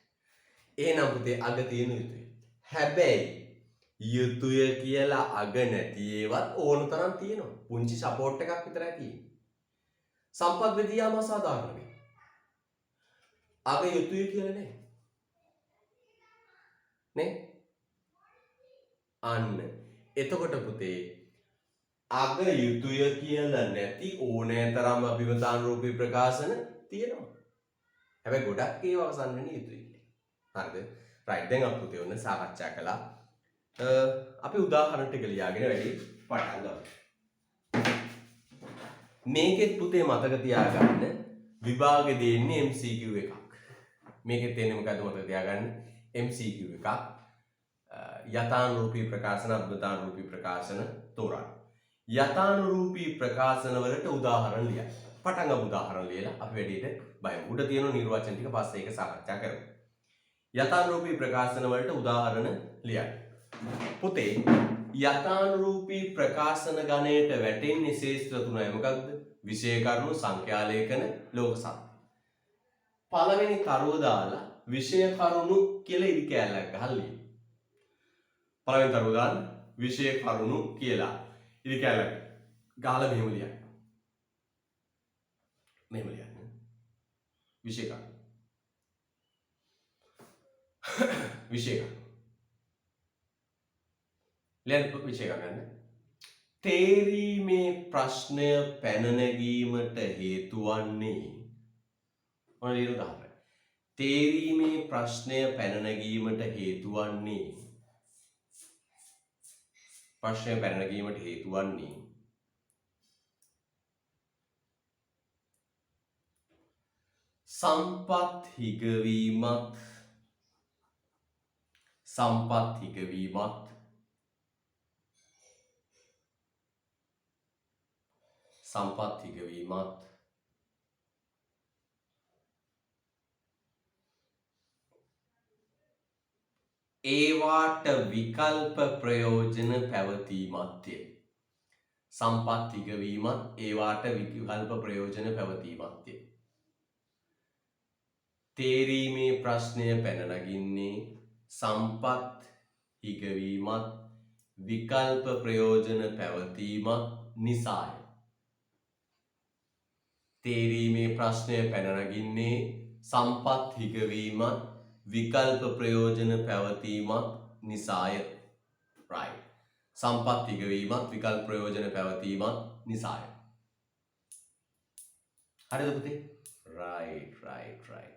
එහෙනම් පුතේ අග තියෙන යුතුයි. හැබැයි යුතුය කියලා අග නැති ඒවත් ඕන තරම් තියෙනවා. පුංචි සපෝට් එකක් විතරයි තියෙන්නේ. සම්පත් බෙදියාම අසාධාරණ වේ. අග යුතුය කියලා නෑ. නේ? අන්න. එතකොට පුතේ අග යුතුය කියලා නැති ඕනෑ තරම් අභිමතානුරූපී ප්‍රකාශන තියෙනවා. හැබැයි ගොඩක් ඒවා අවසන් වෙන්නේ යුතුය කියලා. හරිද? right. දැන් අපි පුතේ ඔන්න සාකච්ඡා කළා. අපි උදාහරණ ටික ලියාගෙන වැඩි පටන් ගමු. මේකෙත් පුතේ මතක තියාගන්න විභාගෙ දෙන්නේ MCQ එකක්. මේකෙත් තියෙන්නේ මොකද්ද මතක තියාගන්න? MCQ එකක්. යථානුරූපී ප්‍රකාශන, අභිමතානුරූපී ප්‍රකාශන තෝරන්න. යථානුරූපී ප්‍රකාශන වලට උදාහරණ ලියන්න. පටන් ගමු උදාහරණ ලියලා අපි වැඩියට බලමු. උඩ තියෙන නිර්වචන ටික පස්සේ ඒක සාකච්ඡා කරමු. යථානුරූපී ප්‍රකාශන වලට උදාහරණ ලියන්න. පුතේ යථානුරූපී ප්‍රකාශන ගණයට වැටෙන්නේ ශේෂ්ත්‍ර තුනයි. මොකක්ද? විෂය කරුණු, සංඛ්‍යා ලේඛන, ලෝක සත්‍ය. පළවෙනි තරුව දාලා විෂය කරුණු කියලා ඉරි කැලක් ගහලා ලියන්න. පළවෙනි තරුව දාන්න විෂය කරුණු කියලා ඉරි කැලක් ගහලා මෙහෙම ලියන්න. මෙහෙම ලියන්න. විෂය කරුණු. විෂය කරුණු. ලියන්න විෂය ගන්න. තේරීමේ ප්‍රශ්නය පැන නැගීමට හේතු වන්නේ මොන ලියන උදාහරණයක්. තේරීමේ ප්‍රශ්නය පැන නැගීමට හේතු වන්නේ ප්‍රශ්නය පැන නැගීමට හේතු වන්නේ සම්පත් හිගවීමත් සම්පත් හිගවීමත් ඒවාට විකල්ප ප්‍රයෝජන පැවතීමත්ය. සම්පත් හිගවීමත් ඒවාට විකල්ප ප්‍රයෝජන පැවතීමත්ය. තේරීමේ ප්‍රශ්නය පැන නගින්නේ සම්පත් හිගවීමත් විකල්ප ප්‍රයෝජන පැවතීමත් නිසාය. තේරීමේ ප්‍රශ්නය පැන නගින්නේ සම්පත් හිගවීමත් විකල්ප ප්‍රයෝජන පැවතීමත් නිසාය. right. සම්පත් හිගවීමත් විකල්ප ප්‍රයෝජන පැවතීමත් නිසාය. හරිද පුතේ? right.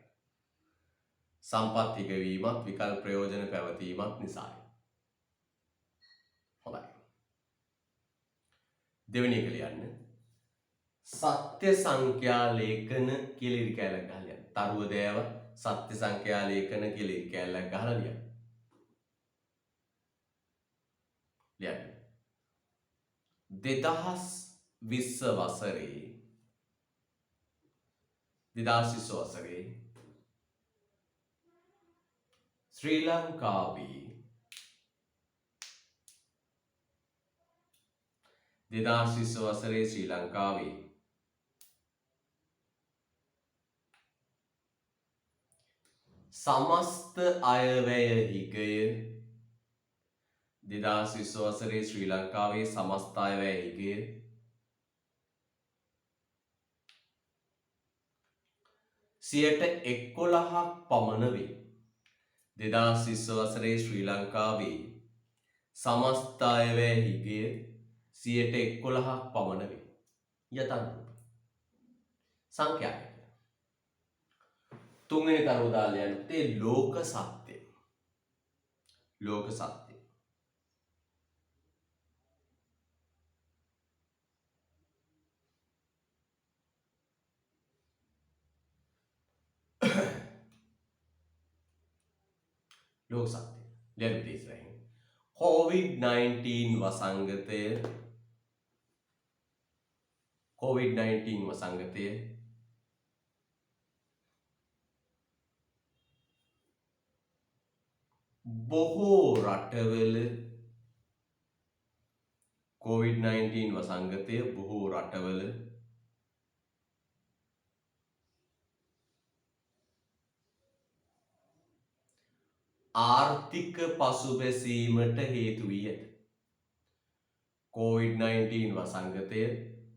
සම්පත් හිගවීමත් විකල්ප ප්‍රයෝජන පැවතීමත් නිසාය. හොඳයි. දෙවෙනි එක ලියන්න. සත්‍ය සංඛ්‍යා ලේඛන කියලා ඉරි කැලක් ගහලා ලියන්න. තරුව දෑව සත්‍ය සංඛ්‍යා ලේඛන කියලා ඉරි කැලක් ගහලා ලියන්න. ලියන්න. 2020 වසරේ 2020 වසරේ ශ්‍රී ලංකාවේ 2020 වසරේ ශ්‍රී ලංකාවේ සමස්ත අයවැය හිගය 2020 වසරේ ශ්‍රී ලංකාවේ සමස්ත අයවැය හිගය 11%ක් පමණ වේ. 2020 වසරේ ශ්‍රී ලංකාවේ සමස්ත අයවැය හිගය 11%ක් පමණ වේ. යථාර්ථ සංඛ්‍යාව. තුන්වෙනි තරුව දාලා යන්නේ ලෝක සත්‍ය. ලෝක සත්‍ය. ලෝක සත්‍ය. ලියන්න ඉස්සරහින්. COVID-19 වසංගතය බොහෝ රටවල COVID-19 වසංගතය බොහෝ රටවල ආර්ථික පසුබැසීමට හේතු වී ඇත. COVID-19 වසංගතය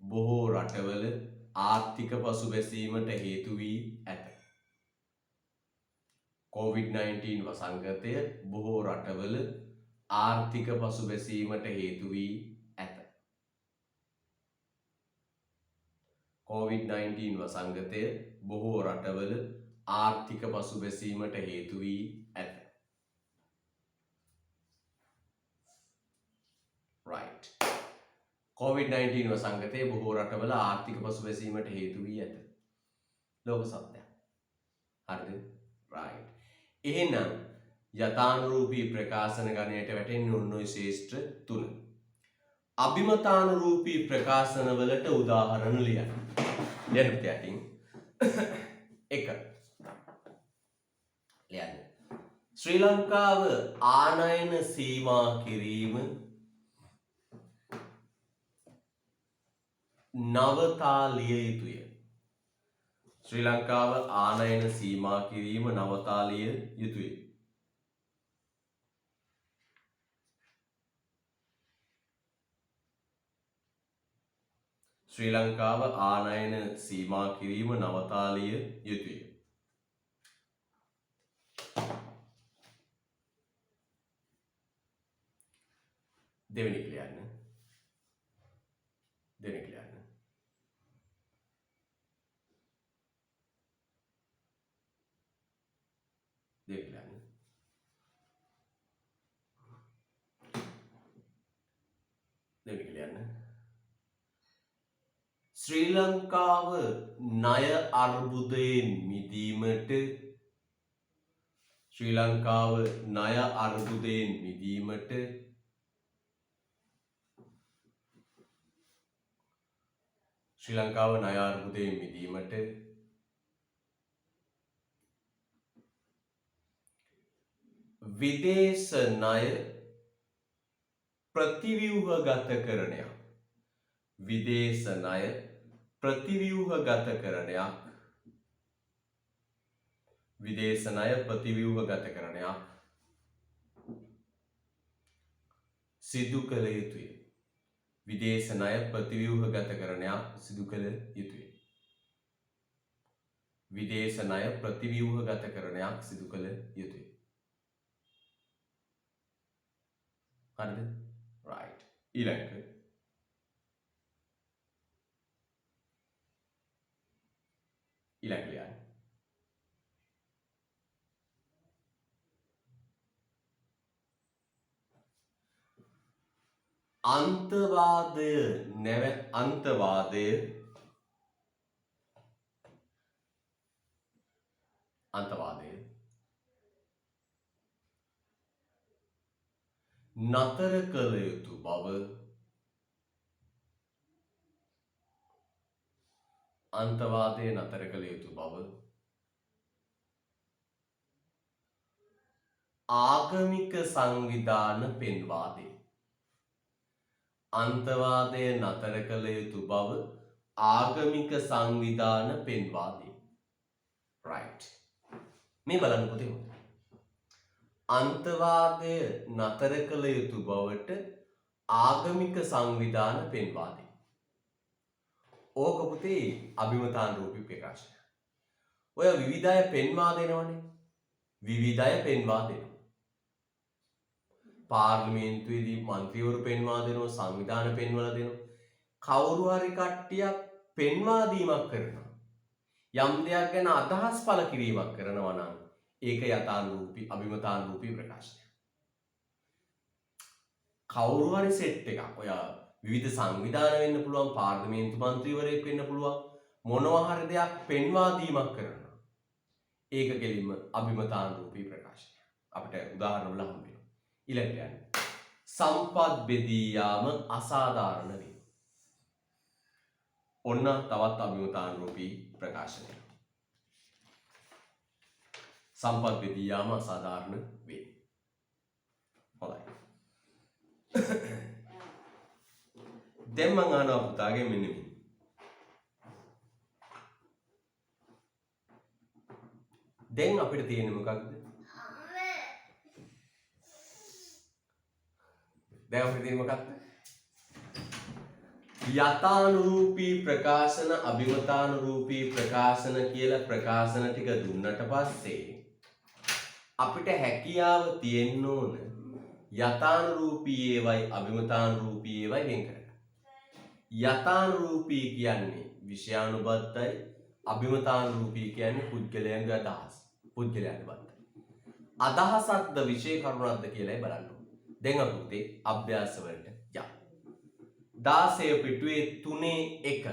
බොහෝ රටවල ආර්ථික පසුබැසීමට හේතු වී ඇත. COVID-19 වසංගතය බොහෝ රටවල ආර්ථික පසුබැසීමට හේතු වී ඇත. COVID-19 වසංගතය බොහෝ රටවල ආර්ථික පසුබැසීමට හේතු වී ඇත. right. COVID-19 වසංගතය බොහෝ රටවල ආර්ථික පසුබැසීමට හේතු වී ඇත. ලෝක සත්‍යය. හරිද? right. එහෙනම් යථානුරූපී ප්‍රකාශන ගණයට වැටෙන්නේ ඔන්න ඔය ශේෂ්ත්‍ර තුන. අභිමතානුරූපී ප්‍රකාශන වලට උදාහරණ ලියන්න. ලියන්න පිටින් 1. ලියන්න. ශ්‍රී ලංකාව ආනයන සීමා කිරීම නවතාලිය යුතුය. ශ්‍රී ලංකාව ආනයන සීමා කිරීම නවතාලිය යුතුය. ශ්‍රී ලංකාව ආනයන සීමා කිරීම නවතාලිය යුතුය. දෙවෙනි ක්‍රියාව. දෙවෙනි ක්‍රියාව. ශ්‍රී ලංකාව ණය අර්බුදයෙන් මිදීමට ශ්‍රී ලංකාව ණය අර්බුදයෙන් මිදීමට ශ්‍රී ලංකාව ණය අර්බුදයෙන් මිදීමට විදේශ ණය ප්‍රතිව්‍යුහගතකරණයක්. විදේශ ණය ප්‍රතිව්‍යුහගතකරණයක්. විදේශ ණය ප්‍රතිව්‍යුහගතකරණයක් සිදු කළ යුතුය. විදේශ ණය ප්‍රතිව්‍යුහගතකරණයක් සිදු කළ යුතුය. විදේශ ණය ප්‍රතිව්‍යුහගතකරණයක් සිදු කළ යුතුය. හරිද? right. ඊළඟට ලියන්න. අන්තවාදය නතර කළ යුතු බව ආගමික සංවිධාන පෙන්වා දෙයි. අන්තවාදය නතර කළ යුතු බව ආගමික සංවිධාන පෙන්වා දෙයි. right. මේ බලන්න පුතේ. අන්තවාදය නතර කළ යුතු බවට ආගමික සංවිධාන පෙන්වා දෙයි. ඕක පුතේ අභිමතානුරූපී ප්‍රකාශය. ඔය විවිධය පෙන්වා දෙනවනේ. විවිධය පෙන්වා දෙනවා. පාර්ලිමේන්තුවේදී මන්ත්‍රීවරු පෙන්වා දෙනවා, සංවිධාන පෙන්වලා දෙනවා. කවුරු හරි කට්ටියක් පෙන්වා දීමක් කරනවා. යම් දෙයක් ගැන අදහස් පළ කිරීමක් කරනවා නම් ඒක යථානුරූපී අභිමතානුරූපී ප්‍රකාශනයක්. කවුරු හරි සෙට් එකක් ඔය විවිධ සංවිධාන වෙන්න පුළුවන්, පාර්ලිමේන්තු මන්ත්‍රීවරයෙක් වෙන්න පුළුවන්, මොනවා හරි දෙයක් පෙන්වා දීමක් කරනවා. ඒක කෙලින්ම අභිමතානුරූපී ප්‍රකාශනයක්. අපිට උදාහරණ වල හම්බ වෙනවා. ඊළඟට යන්න. සම්පත් බෙදී යාම අසාධාරණ වේ. ඔන්න තවත් අභිමතානුරූපී ප්‍රකාශනයක්. සම්පත් බෙදී යාම අසාධාරණ වේ. හොඳයි. දැන් මම අහනවා පුතාගේ මෙන්න මේ. දැන් අපිට තියෙන්නේ මොකක්ද? යථානුරූපී ප්‍රකාශන, අභිමතානුරූපී ප්‍රකාශන කියලා ප්‍රකාශන ටික දුන්නට පස්සේ අපිට හැකියාව තියෙන්න ඕන යථානුරූපී ඒවයි අභිමතානුරූපී ඒවයි වෙන් කරගන්න. යථානුරූපී කියන්නේ විෂයානුබද්ධයි, අභිමතානුරූපී කියන්නේ පුද්ගලයන්ගේ අදහස්. පුද්ගලයානුබද්ධයි. අදහසක්ද විෂය කරුණක්ද කියලායි බලන්න ඕනේ. දැන් අපි උදේ අභ්‍යාස වලට යමු. 16 පිටුවේ 3-1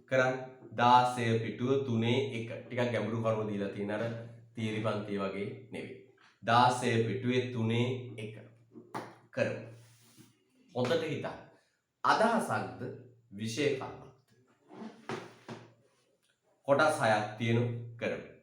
කරන් 16 පිටුව 3-1 ටිකක් ගැඹුරු කරුණු දීලා තියෙන අර තීරි පන්ති වගේ නෙවෙයි. 16 පිටුවේ 3-1 කරමු. හොඳට හිතන්න. අදහසක්ද විෂය කරුණක්ද? කොටස් 6ක් තියෙනු කරමු.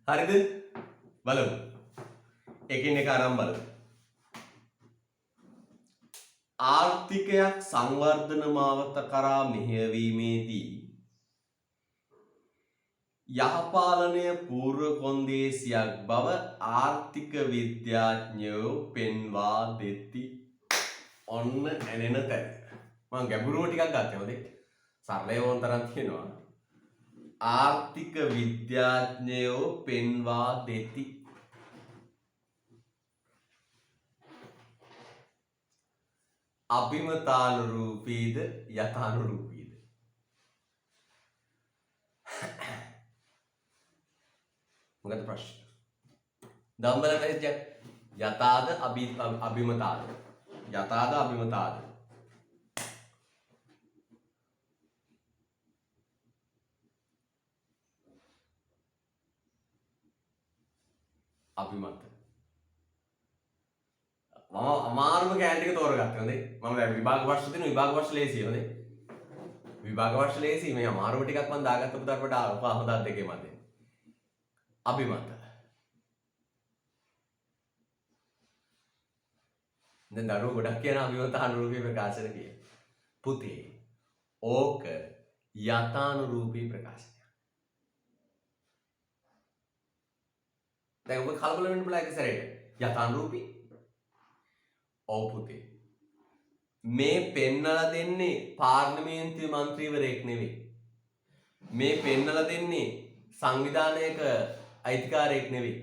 හරිද? බලමු. එකින් එක අරන් බලමු. ආර්ථිකයක් සංවර්ධන මාවත කරා මෙහෙයවීමේදී යහපාලනය පූර්ව කොන්දේසියක් බව ආර්ථික විද්‍යාඥයෝ පෙන්වා දෙති. ඔන්න ඇනෙන තැන. මම ගැඹුරුව ටිකක් ගත්තා හොඳේ. සරලව වොන් තරම් කියනවා. ආර්ථික විද්‍යාඥයෝ පෙන්වා දෙති. අභිමතානුරූපීද යථානුරූපීද? මොකද ප්‍රශ්න? දම්බල පැහැදිලියක්. යථාද අභිමතාද? යථාද අභිමතාද? අභිමත. මම අමාරුම කෑල්ල ටික තෝරගත්තා හොඳේ. මම දැන් විභාග ප්‍රශ්න දෙන විභාග ප්‍රශ්න ලේසියි හොඳේ. විභාග ප්‍රශ්න ලේසියි. මේ අමාරුම ටිකක් මම දාගත්ත පුතාට වඩා හොඳක් දෙකේ මතේ. අභිමත. දැන් දරුවෝ ගොඩක් කියන අභිමත අනුරූපී ප්‍රකාශන කිය. පුතේ ඕක යථානුරූපී ප්‍රකාශනයක්. දැන් ඔබ කලබල වෙන්න බලා එක සැරේට. යථානුරූපී. ඔව් පුතේ. මේ පෙන්නලා දෙන්නේ පාර්ලිමේන්තුවේ മന്ത്രിවරයෙක් නෙවෙයි. මේ පෙන්නලා දෙන්නේ සංවිධානයක අයිතිකාරයෙක් නෙවෙයි.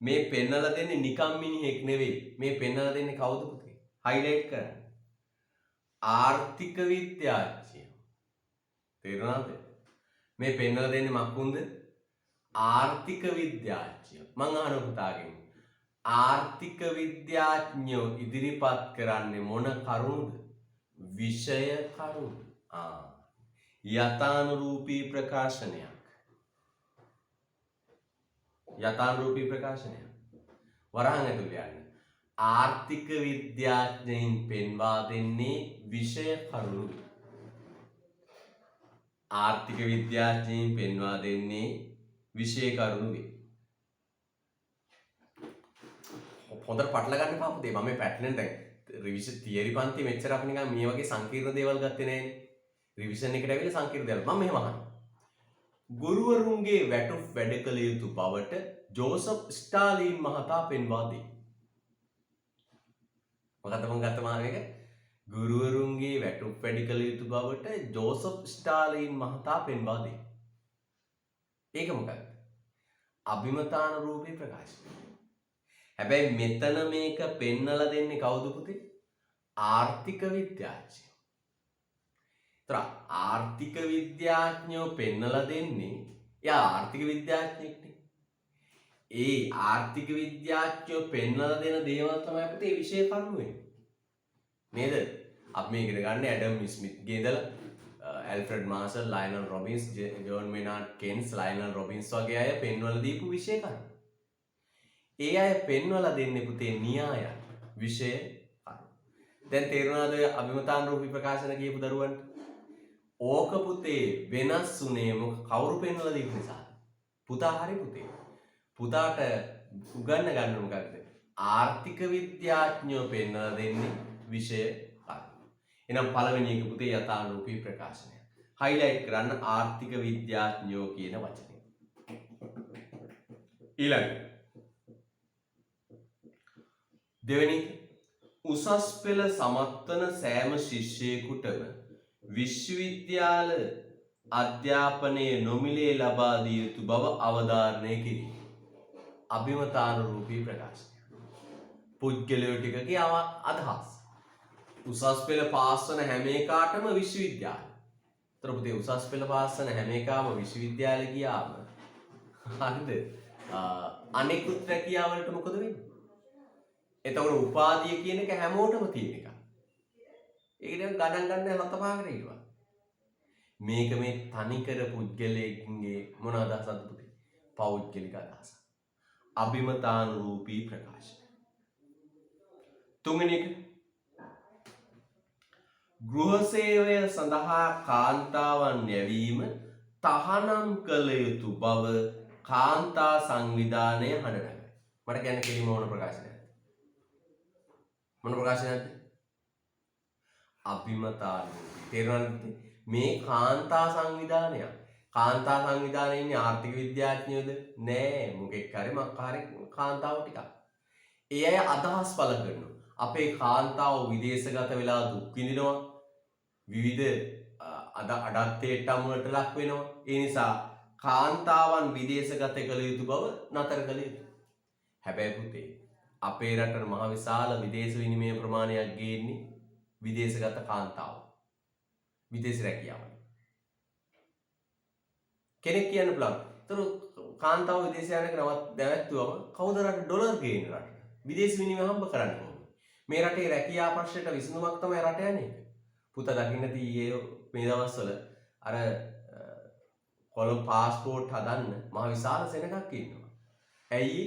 මේ පෙන්නලා දෙන්නේ නිකම් මිනිහෙක් නෙවෙයි. මේ පෙන්නලා දෙන්නේ කවුද පුතේ? හයිලයිට් කරන්න. ආර්ථික විද්‍යාඥයෝ. තේරුණාද? මේ පෙන්නලා දෙන්නේ මක්කුන්ද? ආර්ථික විද්‍යාඥයෝ. මං අහන පුතාගෙන් ආර්ථික විද්‍යාඥයෝ ඉදිරිපත් කරන්නේ මොන කරුණුද? විෂය කරුණු. යථානුරූපී ප්‍රකාශනයක්. යථානුරූපී ප්‍රකාශනයක්. වරහන් ඇතුළේ යන්න. ආර්ථික විද්‍යාඥයින් පෙන්වා දෙන්නේ විෂය කරුණු. ආර්ථික විද්‍යාඥයින් පෙන්වා දෙන්නේ විෂය කරුණු වේ. හොඳට පටල ගන්න එපා පුතේ. මම මේ පැටර්න් දැන් රිවිෂන් තියරි පන්ති මෙච්චර අපි නිකන් මේ වගේ සංකීර්ණ දේවල් ගත්තේ නෑනේ. රිවිෂන් එකට ඇවිල්ලා සංකීර්ණ දේවල්. මම මෙහෙම අහනවා. ගුරුවරුන්ගේ වැටුප් වැඩ කළ යුතු බවට ජෝසප් ස්ටාලින් මහතා පෙන්වා දෙයි. මොකද්ද මම ගත්ත මාන එක? ගුරුවරුන්ගේ වැටුප් වැඩ කළ යුතු බවට ජෝසප් ස්ටාලින් මහතා පෙන්වා දෙයි. ඒක මොකක්ද? අභිමතානුරූපී ප්‍රකාශනය. හැබැයි මෙතන මේක පෙන්නලා දෙන්නේ කවුද පුතේ? ආර්ථික විද්‍යාඥයෝ. ඒතර ආර්ථික විද්‍යාඥයෝ පෙන්නලා දෙන්නේ යා ආර්ථික විද්‍යාඥයෙක්නේ. ඒ ආර්ථික විද්‍යාඥයෝ පෙන්නලා දෙන දේවල් තමයි පුතේ විෂය කරුණු වෙන්නේ. නේද? අපි මේ ඉගෙන ගන්න ඇඩම් ස්මිත්ගේ ඉඳලා ඇල්ෆ්‍රෙඩ් marshal, Lionel Robbins, John මෙනාඩ් කෙන්ස්, Lionel Robbins වගේ අය පෙන්වලා දීපු විෂය කරුණු. ඒ අය පෙන්වලා දෙන්නේ පුතේ න්‍යාය විෂය කරුණු. දැන් තේරුණාද අභිමතානුරූපී ප්‍රකාශන කියපු දරුවන්ට? ඕක පුතේ වෙනස් උනේ කවුරු පෙන්වලා දීපු නිසාද? පුතා හරි පුතේ. පුතාට උගන්න ගන්න මොකක්ද? ආර්ථික විද්‍යාඥයෝ පෙන්වලා දෙන්නේ විෂය කරුණු. එහෙනම් පළවෙනි එක පුතේ යථානුරූපී ප්‍රකාශනය. හයිලයිට් කරන්න ආර්ථික විද්‍යාඥයෝ කියන වචනේ. ඊළඟ දෙවෙනි උසස් පෙළ සමත්වන සෑම ශිෂ්‍යයෙකුටම විශ්වවිද්‍යාල අධ්‍යාපනයේ නොමිලේ ලබා දිය යුතු බව අවධාරණය කිරීම. අභිමතානුරූපී ප්‍රකාශනය. පුද්ගලයෝ ටිකගේ අදහස්. උසස් පෙළ පාස් වන හැම එකාටම විශ්වවිද්‍යාල. ඒතර පුතේ උසස් පෙළ පාස් වන හැම එකාම විශ්වවිද්‍යාල ගියාම හරිද? අනෙකුත් රැකියාවලට මොකද වෙන්නේ? එතකොට උපාධිය කියන එක හැමෝටම තියෙන එකක්. ඒක දැන් ගණන් ගන්න හත පහකට ඉන්නවා. මේක මේ තනිකර පුද්ගලයෙක්ගේ මොන අදහසක්ද පුතේ? පෞද්ගලික අදහසක්. අභිමතානුරූපී ප්‍රකාශන. තුන්වෙනි එක ගෘහ සේවය සඳහා කාන්තාවන් යැවීම තහනම් කළ යුතු බව කාන්තා සංවිධානය හඬ නගයි. මට කියන්න කෙලිම ඕන ප්‍රකාශනයක්. මොන ප්‍රකාශනයක්ද? අභිමතාලෝපී. තේරුණාද? මේ කාන්තා සංවිධානය. කාන්තා සංවිධානයේ ඉන්නේ ආර්ථික විද්‍යාඥයෝද? නෑ. මොකෙක් හරි මක්කාරේ කාන්තාව ටිකක්. ඒ අය අදහස් පළ කරනවා. අපේ කාන්තාව විදේශගත වෙලා දුක් විඳිනවා. විවිධ අඩත්තේට්ටම් වලට ලක් වෙනවා. ඒ නිසා කාන්තාවන් විදේශගත කළ යුතු බව නතර කළ යුතුයි. හැබැයි පුතේ අපේ රටට මහ විශාල විදේශ විනිමය ප්‍රමාණයක් ගේන්නේ විදේශගත කාන්තාව. විදේශ රැකියාව. කෙනෙක් කියන්න පුළුවන්. ඒතර කාන්තාව විදේශ යන එක නැවැත්තුවම කවුද රට ඩොලර් ගේන රට? විදේශ විනිමය හම්බ කරන්න ඕනේ. මේ රටේ රැකියා ප්‍රශ්නයට විසඳුමක් තමයි රට යන්නේ. පුතා දකින්න තියෙන්නේ මේ දවස්වල අර කොළඹ පාස්පෝර්ට් හදන්න මහ විශාල සෙනඟක් ඉන්නවා. ඇයි?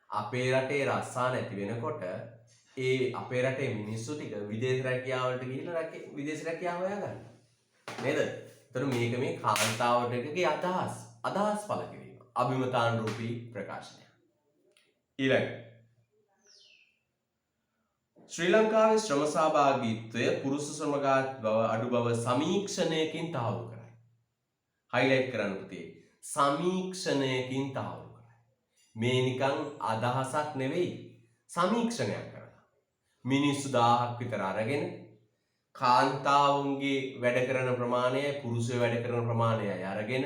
අපේ රටේ රස්සා නැති වෙනකොට ඒ අපේ රටේ මිනිස්සු ටික විදේශ රැකියාවලට ගිහිල්ලා විදේශ රැකියාව හොයාගන්න. නේද? එතන මේක මේ කාන්තාවටගේ අදහස් පළ කිරීම. අභිමතානුරූපී ප්‍රකාශනය. ඊළඟ ශ්‍රී ලංකාවේ ශ්‍රම සහභාගීත්වය පුරුෂ ශ්‍රමකාර බව අඩු බව සමීක්ෂණයකින් තහවුරු කරයි. හයිලයිට් කරන්න පුතේ. සමීක්ෂණයකින් තහවුරු කරයි. මේ නිකන් අදහසක් නෙවෙයි. සමීක්ෂණයක් කරලා. මිනිස්සු 1000ක් විතර අරගෙන කාන්තාවුන්ගේ වැඩ කරන ප්‍රමාණයයි පුරුෂයෝ වැඩ කරන ප්‍රමාණයයි අරගෙන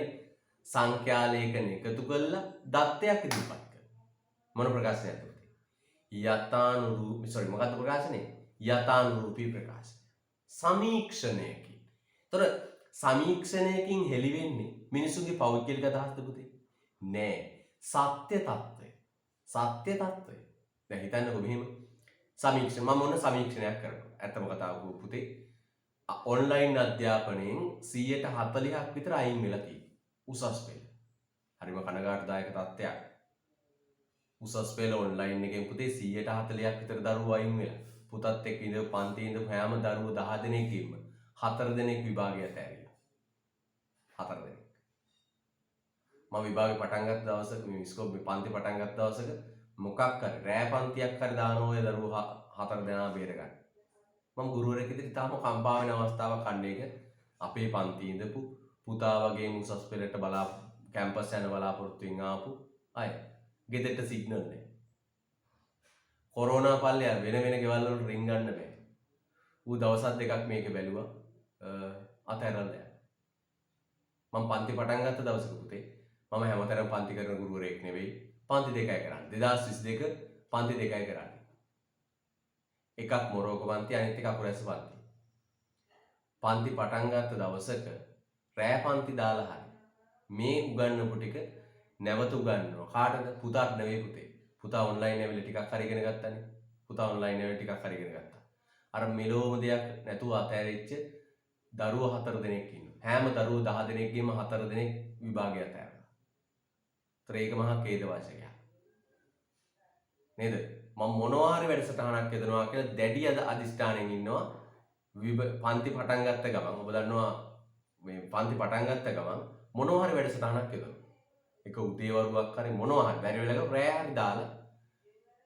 සංඛ්‍යා ලේඛන එකතු කරලා දත්තයක් ඉදිරිපත් කරනවා. මොන ප්‍රකාශනයක්ද? මොකක්ද ප්‍රකාශනය? යථානුරූපී ප්‍රකාශනය. සමීක්ෂණයකින්. ඒතර සමීක්ෂණයකින් හෙළි වෙන්නේ මිනිසුන්ගේ පෞද්ගලික අදහස්ද පුතේ? නෑ. සත්‍ය తত্ত্বය. සත්‍ය తত্ত্বය. දැන් හිතන්නකෝ මෙහෙම සමීක්ෂණ මම මොන සමීක්ෂණයක් කරනවා. ඇත්තම කතාව පුතේ. ඔන්ලයින් අධ්‍යාපනයෙන් 40%ක් විතර අයින් වෙලා තියෙනවා. උසස් පෙළ. හරිම කනගාටුදායක තත්ත්වයක්. උසස් පෙළ ඔන්ලයින් එකෙන් පුතේ 140ක් විතර දරුවෝ අයින් වෙලා. පුතත් එක්ක ඉඳපු පන්තියේ ඉඳපු හැම දරුවෝ 10 දෙනෙක්ගෙම 4 දෙනෙක් විභාගයට ඇරිලා. 4 දෙනෙක්. මම විභාගේ පටන් ගත්ත දවසක මේ ස්කෝප් මේ පන්ති පටන් ගත්ත දවසක මොකක් හරි රෑ පන්තියක් හරි දාන ඔය දරුවෝ 4 දෙනා බේර ගන්න. මම ගුරුවරයෙක් විදිහට තාම කම්පා වෙන අවස්ථාවක් කන්නේ එක අපේ පන්තියේ ඉඳපු පුතා වගේම උසස් පෙළට කැම්පස් යන බලාපොරොත්තුෙන් ආපු අය. ගෙදරට සිග්නල් නැහැ. කොරෝනා පල්ලෙය වෙන ගෙවල් වල රින් ගන්න බෑ. ඌ දවස් දෙකක් මේක බැලුවා. අතහැරලා දැන්. මම පන්ති පටන් ගත්ත දවසක පුතේ මම හැමතැනම පන්ති කරන ගුරුවරයෙක් නෙවෙයි. පන්ති දෙකයි කරන්නේ. 2022 පන්ති දෙකයි කරන්නේ. එකක් මොරෝක පන්ති අනිත් එක අකුරැස්ස පන්ති. පන්ති පටන් ගත්ත දවසක රෑ පන්ති දාලා හරි මේ උගන්වපු ටික නැවත උගන්වනවා. කාටද? පුතාට නෙවෙයි පුතේ. පුතා ඔන්ලයින් ඇවිල්ලා ටිකක් හරි ඉගෙන ගත්තානේ. පුතා ඔන්ලයින් ඇවිල්ලා ටිකක් හරි ඉගෙන ගත්තා. අර මෙලෝම දෙයක් නැතුව අතෑරිච්ච දරුවෝ 4 දෙනෙක් ඉන්නවා. හැම දරුවෝ 10 දෙනෙක්ගෙම 4 දෙනෙක් විභාගය අතෑරලා. ඒතර ඒක මහා ඛේදවාචකයක්. නේද? මම මොනවා හරි වැඩසටහනක් යදනවා කියලා දැඩි අදිෂ්ඨානයෙන් ඉන්නවා. පන්ති පටන් ගත්ත ගමන් ඔබ දන්නවා මේ පන්ති පටන් ගත්ත ගමන් මොනවා හරි වැඩසටහනක් යදනවා. එක උදේ වරුවක් හරි මොනවා හරි බැරි වෙලාවක රෑ හරි දාලා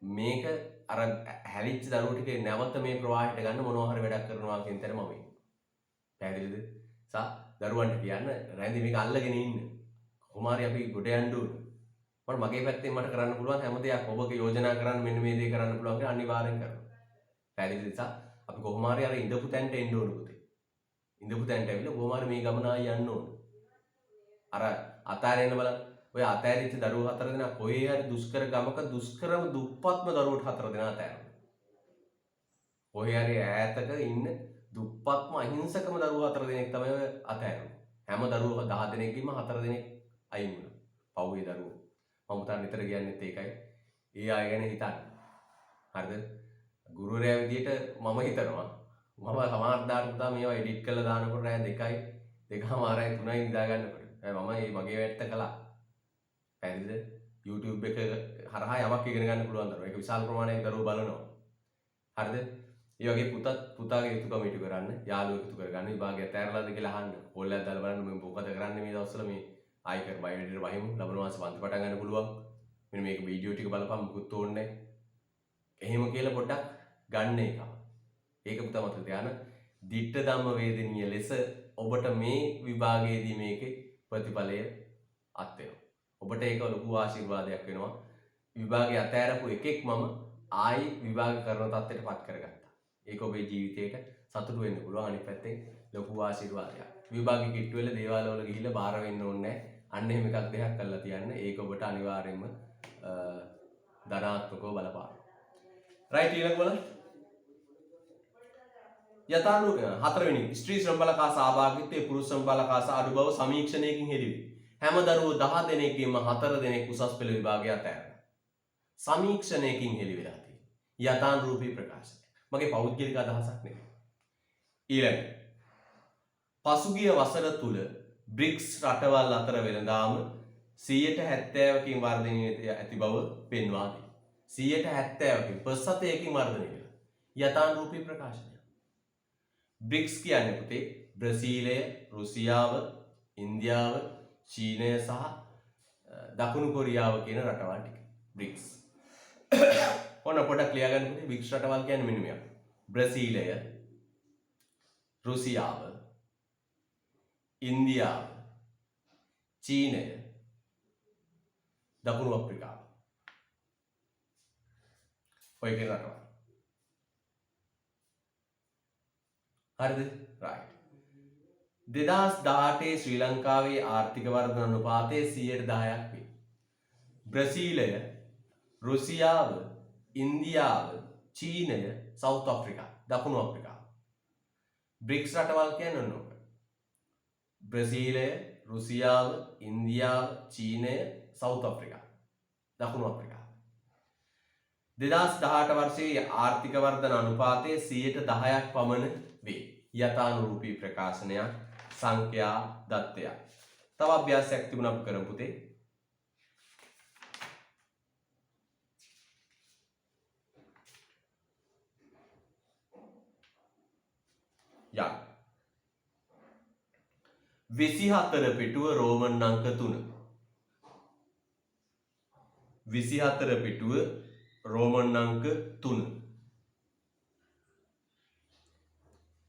මේක අර හැලිච්ච දරුවෝ ටික නැවත මේ ප්‍රවාහයට ගන්න මොනවා හරි වැඩක් කරනවා කියන තැන මම ඉන්නේ. පැහැදිලිද? දරුවන්ට කියන්න රැඳි මේක අල්ලගෙන ඉන්න. කොහොම හරි අපි ගොඩ යන්න ඕනේ. මගේ පැත්තෙන් මට කරන්න පුළුවන් හැම දෙයක් ඔබගේ යෝජනා කරන්න මෙන්න මේ දේ කරන්න පුළුවන් කියලා අනිවාර්යෙන් කරනවා. පැහැදිලිද? අපි කොහොම හරි අර ඉඳපු තැනට එන්න ඕනේ පුතේ. ඉඳපු තැනට ඇවිල්ලා කොහොම හරි මේ ගමන ආයි යන්න ඕනේ. අර අතාරින්න බලන්න. ඔය අතෑරිච්ච දරුවෝ 4 දෙනා කොහේ හරි දුෂ්කර ගමක දුෂ්කරම දුප්පත්ම දරුවෝට 4 දෙනා අතෑරුණා. කොහේ හරි ඈතක ඉන්න දුප්පත්ම අහිංසකම දරුවෝ 4 දෙනෙක් තමයි ඔය අතෑරුණා. හැම දරුවෝ 10 දෙනෙක්ගෙම 4 දෙනෙක් අයින් වුණා. පව්වේ දරුවෝ. මම උතන නිතර කියන්නේත් ඒකයි. ඒ අය ගැන හිතන්න. හරිද? ගුරුවරයා විදියට මම හිතනවා. මම සමහරදාට පුතා මේවා එඩිට් කරලා දානකොට රෑ 2යි 2:00මාරයි 3යි නිදා ගන්නකොට. හැබැයි මම මේ වැට්ට කළා. පැහැදිලිද? YouTube එක හරහා යමක් ඉගෙන ගන්න පුළුවන් දරුවෝ. ඒක විශාල ප්‍රමාණයක් දරුවෝ බලනවා. හරිද? ඒ වගේ පුතාගේ යුතුයකම ඉටු කරන්න, යාළුවෙක් ඉටු කරගන්න, විභාගය තෑරලාද කියලා අහන්න. ඕල්ලයක් දාලා බලන්න මේ මොකද කරන්නේ මේ දවස්වල මේ ආයිකර බයෝඩේටා වහිමු ලබන මාසේ පන්ති පටන් ගන්න පුළුවන්. මෙන්න මේක වීඩියෝ ටික බලපන් මුකුත් ඕනේ නැහැ. එහෙම කියලා පොඩ්ඩක් ගන්න එක. ඒක පුතා මතක තියාගන්න. ditta ධම්ම වේදනීය ලෙස ඔබට මේ විභාගයේදී මේකේ ප්‍රතිඵලය අත් වෙනවා. ඔබට ඒක ලොකු ආශිර්වාදයක් වෙනවා. විභාගය අතෑරපු එකෙක් මම ආයි විභාග කරන තත්ත්වයට පත් කරගත්තා. ඒක ඔබේ ජීවිතේට සතුටු වෙන්න පුළුවන්. අනිත් පැත්තෙන් ලොකු ආශිර්වාදයක්. විභාගෙ කිට්ටු වෙලා දේවාල වල ගිහිල්ලා බාර වෙන්න ඕනේ නැහැ. අන්න එහෙම එකක් දෙයක් කරලා තියන්න. ඒක ඔබට අනිවාර්යයෙන්ම ධනාත්මකව බලපාන. රයිට් ඊළඟ බලන්න. යථානු හතරවෙනි ස්ත්‍රී ශ්‍රමබලකා සහභාගීත්වයේ පුරුෂ ශ්‍රමබලකා අඩු බව සමීක්ෂණයකින් හෙළිවේ. හැම දරුවෝ 10 දෙනෙක්ගෙන්ම 4 දෙනෙක් උසස් පෙළ විභාගය අතෑරුණා. සමීක්ෂණයකින් හෙළි වෙලා තියෙනවා. යථානුරූපී ප්‍රකාශනය. මගේ පෞද්ගලික අදහසක් නෙවෙයි. ඊළඟ පසුගිය වසර තුල බ්‍රික්ස් රටවල් අතර වෙළඳාම 70%කින් වර්ධනය ඇති බව පෙන්වා දෙයි. 70%කින් ප්‍රතිශතයකින් වර්ධනය වෙනවා. යථානුරූපී ප්‍රකාශනය. බ්‍රික්ස් කියන්නේ පුතේ බ්‍රසීලය, රුසියාව, ඉන්දියාව, චීනය සහ දකුණු කොරියාව කියන රටවල් ටික. බ්‍රික්ස්. ඔන්න පොඩක් ලියා ගන්න පුතේ බ්‍රික්ස් රටවල් කියන්නේ මෙන්න මේවා. බ්‍රසීලය, රුසියාව, ඉන්දියාව, චීනය, දකුණු අප්‍රිකාව. ඔය කියන රටවල්. හරිද? රයිට්. 2018 ශ්‍රී ලංකාවේ ආර්ථික වර්ධන අනුපාතය 10%ක් වේ. බ්‍රසීලය, රුසියාව, ඉන්දියාව, චීනය, සවුත් අප්‍රිකා, දකුණු අප්‍රිකාව. බ්‍රික්ස් රටවල් කියන්නේ ඔන්න ඔක. බ්‍රසීලය, රුසියාව, ඉන්දියාව, චීනය, සවුත් අප්‍රිකා, දකුණු අප්‍රිකා. 2018 වර්ෂයේ ආර්ථික වර්ධන අනුපාතය 10% පමණ වේ. යථානුරූපී ප්‍රකාශනයක් සංඛ්‍යා දත්තයක්. තව අභ්‍යාසයක් තිබුණා අපි කරමු පුතේ. යා 24 පිටුව රෝමන් අංක 3. 24 පිටුව රෝමන් අංක 3.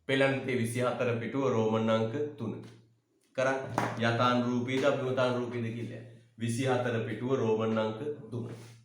පෙළන්තේ 24 පිටුව රෝමන් අංක 3. කරන්න. යථානුරූපීද අභිමතානුරූපීද කියලා. 24 පිටුව රෝමන් අංක 3.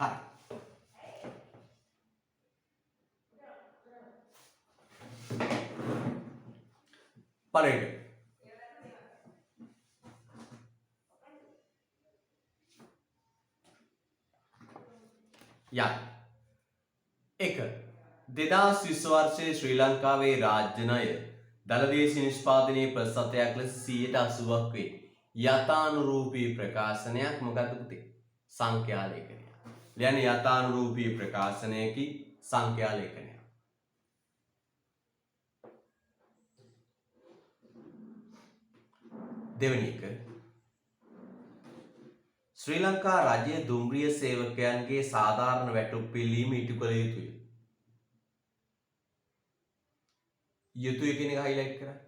හරි. පළවෙනි යන්න. 1. 2020 වර්ෂයේ ශ්‍රී ලංකාවේ රාජ්‍ය ණය දළදේශීය නිෂ්පාදනයේ ප්‍රතිශතයක් ලෙස 80%ක් වේ. යථානුරූපී ප්‍රකාශනයක් මොකක්ද පුතේ? සංඛ්‍යා ලේඛනය. ලියන්න යථානුරූපී ප්‍රකාශනයකි සංඛ්‍යා ලේඛනය. දෙවෙනි එක ශ්‍රී ලංකා රජයේ දුම්රිය සේවකයන්ගේ සාධාරණ වැටුප් පිළිම ඉටු කළ යුතුය. යුතුය කියන එක highlight කරන්න.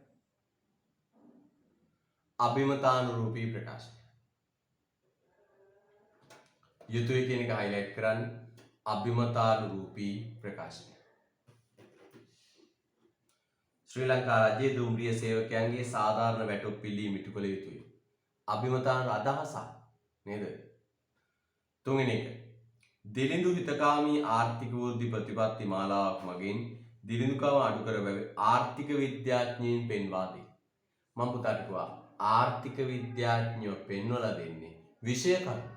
අභිමතානුරූපී ප්‍රකාශනය. යුතුය කියන එක highlight කරන්න. අභිමතානුරූපී ප්‍රකාශනය. ශ්‍රී ලංකා රජයේ දුම්රිය සේවකයන්ගේ සාධාරණ වැටුප් පිළිම ඉටු කළ යුතුය. අභිමතාන අදහසක් නේද? තුන්වෙනි එක දිලිඳු හිතකාමී ආර්ථික වෘද්ධි ප්‍රතිපත්ති මාලාවක් මගින් දිලිඳුකම අඩු කර බැවි ආර්ථික විද්‍යාඥයින් පෙන්වා දෙයි. මම පුතාට කිව්වා ආර්ථික විද්‍යාඥයෝ පෙන්වලා දෙන්නේ විෂය කරුණු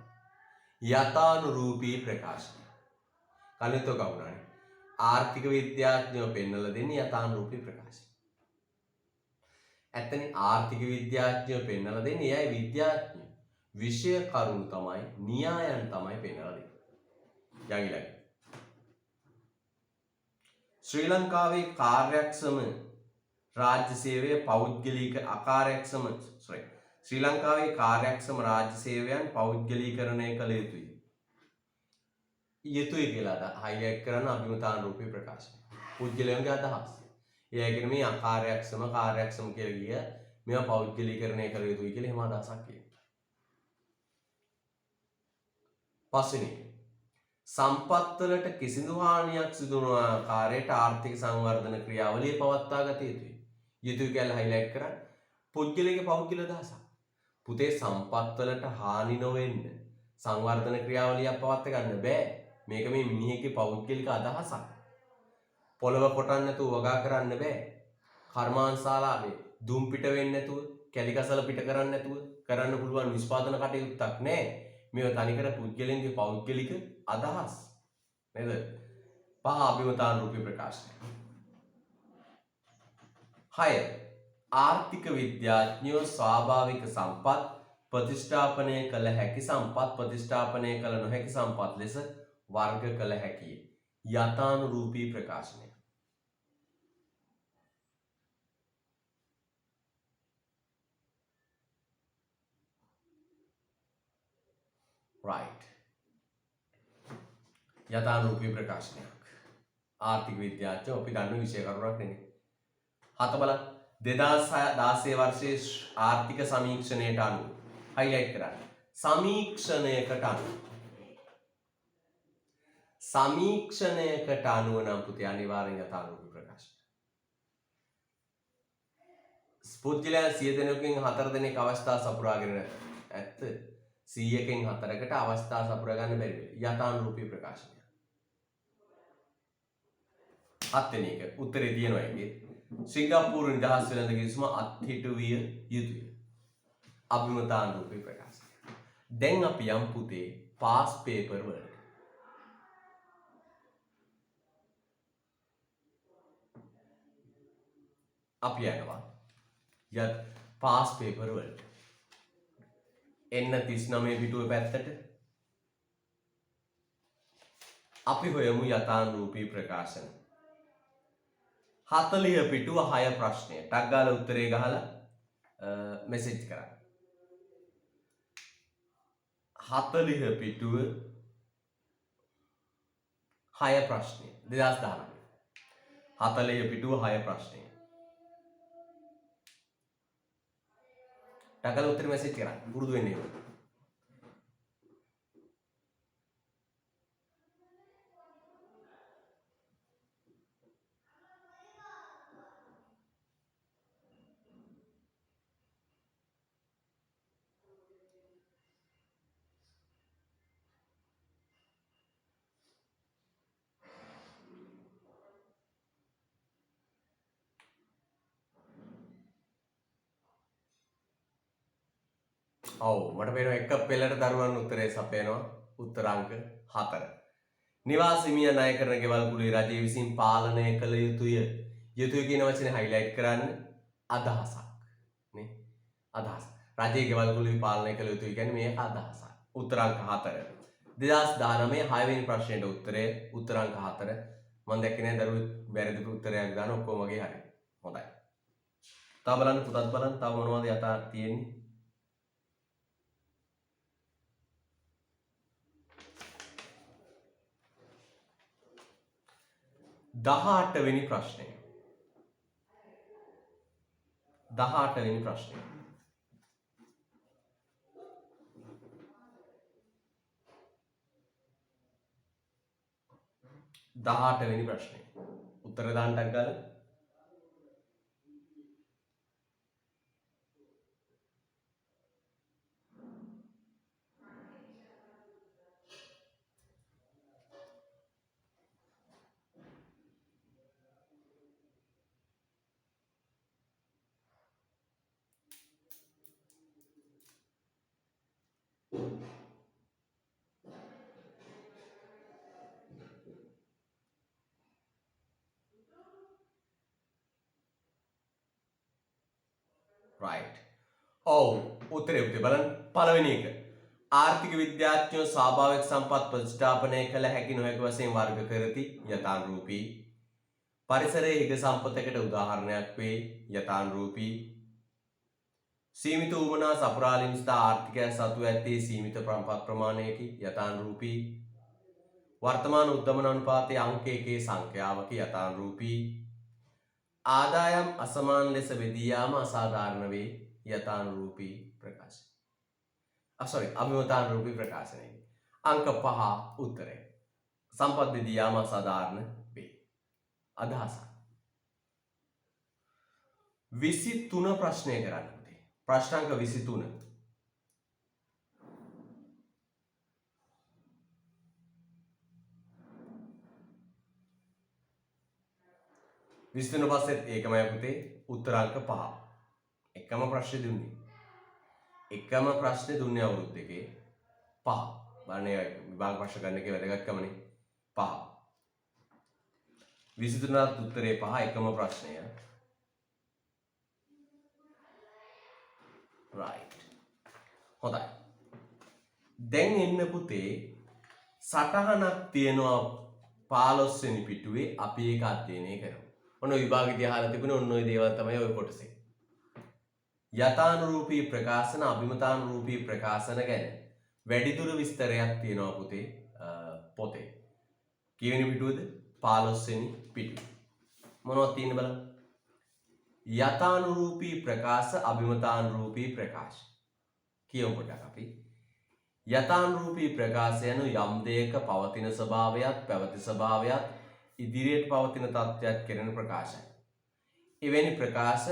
යථානුරූපී ප්‍රකාශන. කලින්තෝ කවුරුනේ ආර්ථික විද්‍යාඥයෝ පෙන්වලා දෙන්නේ යථානුරූපී ප්‍රකාශන. ඇත්තනේ ආර්ථික විද්‍යාඥයෝ පෙන්වලා දෙන්නේ එයයි විද්‍යාඥයෝ විෂය කරුණු තමයි න්‍යායන් තමයි පෙන්වලා දෙන්නේ. ඊළඟ ශ්‍රී ලංකාවේ කාර්යක්ෂම රාජ්‍ය සේවය පෞද්ගලික අකාර්යක්ෂම ශ්‍රී ලංකාවේ කාර්යක්ෂම රාජ්‍ය සේවයන් පෞද්ගලීකරණය කළ යුතුය. යුතුය කියලා highlight කරන අභිමතානුරූපී ප්‍රකාශනය. පුද්ගලයන්ගේ අදහස්. ඒ කියන්නේ මේ අකාර්යක්ෂම කාර්යක්ෂම කියලා කිය මේවා පෞද්ගලීකරණය කළ යුතුයි කියලා එහෙම අදහසක් කියනවා. පස්වෙනි සම්පත් වලට කිසිදු හානියක් සිදු නොවන ආකාරයට ආර්ථික සංවර්ධන ක්‍රියාවලිය පවත්වා ගත යුතුයි. යුතුය කියලා highlight කරන්න. පුද්ගලයේ පෞද්ගල අදහසක්. පුතේ සම්පත් වලට හානි නොවෙන්න සංවර්ධන ක්‍රියාවලියක් පවත්වා ගන්න බෑ. මේක මේ මිනිහෙක්ගේ පෞද්ගලික අදහසක්. පොළව කොටන්න නැතුව වගා කරන්න බෑ. කර්මාන්තශාලාවේ දුම් පිට වෙන්නේ නැතුව, කැලිකසල පිට කරන්න නැතුව කරන්න පුළුවන් නිෂ්පාදන කටයුත්තක් නෑ. මේව තනිකර පුද්ගලයන්ගේ පෞද්ගලික අදහස්. නේද? පහ අභිමතානුරූපී ප්‍රකාශනය. 6. ආර්ථික විද්‍යාඥයෝ ස්වාභාවික සම්පත් ප්‍රතිස්ථාපනය කළ හැකි සම්පත් ප්‍රතිස්ථාපනය කළ නොහැකි සම්පත් ලෙස වර්ග කළ හැකිය. යථානුරූපී ප්‍රකාශනය. right. යථානුරූපී ප්‍රකාශනයක්. ආර්ථික විද්‍යාඥයෝ අපි ගන්න විෂය කරුණක් නෙමෙයි. හත බලන්න 2016 වර්ෂයේ ආර්ථික සමීක්ෂණයට අනුව highlight කරන්න. සමීක්ෂණයකට අනුව නම් පුතේ අනිවාර්යෙන් යථානුරූපී ප්‍රකාශනය. පුද්ගලයන් 100 දෙනෙකුගෙන් 4 දෙනෙක් අවස්ථා සපුරාගෙන ඇත්ත 100කින් 4කට අවස්ථා සපුරා ගන්න බැරි වෙයි. යථානුරූපී ප්‍රකාශනය. 7 වෙනි එක උත්තරේ තියෙනවා ඒකේ. සිංගප්පූරු නිදහස් වෙළඳ කිවිසුම අත්හිටු විය යුතුය. අභිමතානුරූපී ප්‍රකාශනය. දැන් අපි යම් පුතේ පාස් පේපර් වලට. අපි යනවා පාස් පේපර් වලට. එන්න 39 පිටුවේ පැත්තට අපි හොයමු යථානුරූපී ප්‍රකාශන. 40 පිටුව 6 ප්‍රශ්නය. ටක් ගාලා උත්තරේ ගහලා මෙසේජ් කරන්න. 40 පිටුව 6 ප්‍රශ්නය. 2019. 40 පිටුව 6 ප්‍රශ්නය. ටක් ගාලා උත්තරේ මෙසේජ් කරන්න. පුරුදු වෙන්න ඕනේ. ඔව් මට පේනවා එක පෙළට දරුවන් උත්තරේ සපයනවා උත්තර අංක 4. නිවාස හිමිය ණය කරන ගෙවල් කුලී රජය විසින් පාලනය කළ යුතුය. යුතුය කියන වචනේ highlight කරන්න අදහසක් නේ. අදහස. රජයේ ගෙවල් කුලී පාලනය කළ යුතුය කියන්නේ මේක අදහසක්. උත්තර අංක 4. 2019 6 වෙනි ප්‍රශ්නෙට උත්තරය උත්තර අංක 4. මම දැක්කේ නෑ දරුවෝ වැරදි උත්තරයක් දාන ඔක්කොම වගේ හරි. හොඳයි. තව බලන්න පුතත් බලන්න තව මොනවද යථා තියෙන්නේ? 18 වෙනි ප්‍රශ්නය. 18 වෙනි ප්‍රශ්නය. 18 වෙනි ප්‍රශ්නය. උත්තර දාන්න ටක් ගාලා. right. ඔව් උත්තරේ උත්තේ බලන්න පළවෙනි එක. ආර්ථික විද්‍යාඥයෝ ස්වාභාවික සම්පත් ප්‍රතිස්ථාපනය කළ හැකි නොහැකි වශයෙන් වර්ග කරති යථානුරූපී. පරිසරයේ හිග සම්පතකට උදාහරණයක් වේ යථානුරූපී. සීමිත වුමනා සපුරාලීම් සහ ආර්ථිකය සතු ඇත්තේ සීමිත සම්පත් ප්‍රමාණයකි යථානුරූපී. වර්තමාන උද්දමන අනුපාතයේ අංක 1 සංඛ්‍යාවක යථානුරූපී. ආදායම් අසමාන ලෙස බෙදී යාම අසාධාරණ වේ යථානුරූපී ප්‍රකාශ. අභිමතානුරූපී ප්‍රකාශනය. අංක 5 උත්තරය. සම්පත් බෙදී යාම අසාධාරණ වේ. අදහස. 23 ප්‍රශ්නය කරන්න පුතේ. ප්‍රශ්න අංක 23. විස්තර පස්සෙත් ඒකමයි පුතේ උත්තර අංක 5. එකම ප්‍රශ්නේ දුන්නේ. එකම ප්‍රශ්නේ දුන්නේ අවුරුදු දෙකේ 5. බලන්නේ විභාග ප්‍රශ්න ගන්න එකේ වැදගත්කමනේ 5. 23ට උත්තරේ 5 එකම ප්‍රශ්නය. right. හොඳයි. දැන් එන්න පුතේ සටහනක් තියෙනවා 15 වෙනි පිටුවේ අපි ඒක අධ්‍යයනය කරමු. ඔන්න විභාගෙදී අහලා තිබුණේ ඔන්න ඔය දේවල් තමයි ඔය කොටසේ. යථානුරූපී ප්‍රකාශන අභිමතානුරූපී ප්‍රකාශන ගැන වැඩිදුර විස්තරයක් තියෙනවා පුතේ පොතේ. කීවෙනි පිටුවද? 15 වෙනි පිටුව. මොනවද තියෙන්නේ බලන්න. යථානුරූපී ප්‍රකාශ අභිමතානුරූපී ප්‍රකාශ. කියමු පොඩ්ඩක් අපි. යථානුරූපී ප්‍රකාශය යනු යම් දෙයක පවතින ස්වභාවයත් පැවති ස්වභාවයත් ඉදිරියට පවතින තත්ත්වයක් කෙරෙන ප්‍රකාශයි. එවැනි ප්‍රකාශ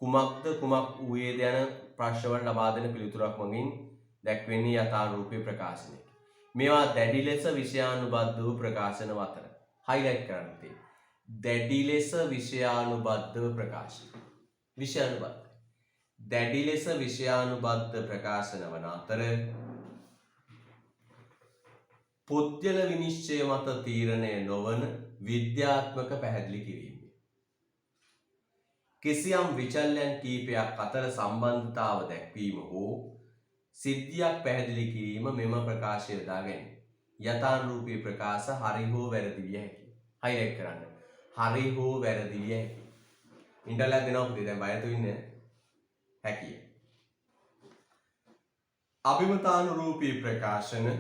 කුමක්ද කුමක් වූයේද යන ප්‍රශ්නවලට ලබා දෙන පිළිතුරක් මගින් දැක්වෙන්නේ යථානුරූපී ප්‍රකාශනයකි. මේවා දැඩි ලෙස විෂයානුබද්ධ වූ ප්‍රකාශන අතර highlight කරන්න තියෙනවා. දැඩි ලෙස විෂයානුබද්ධ ප්‍රකාශන. විෂයානුබද්ධ. දැඩි ලෙස විෂයානුබද්ධ ප්‍රකාශන වන අතර පුද්ගල විනිශ්චය මත තීරණය නොවන විද්‍යාත්මක පැහැදිලි කිරීම. කිසියම් විචල්යන් කීපයක් අතර සම්බන්ධතාව දැක්වීම හෝ සිද්ධියක් පැහැදිලි කිරීම මෙම ප්‍රකාශය යොදා ගැනීම. යථානුරූපී ප්‍රකාශ හරි හෝ වැරදි විය හැකියි. highlight කරන්න. හරි හෝ වැරදි විය හැකියි. ඉන්ටර්ලැබ් දෙනවා පුතේ දැන් බය නැතුව ඉන්න හැකියි. අභිමතානුරූපී ප්‍රකාශන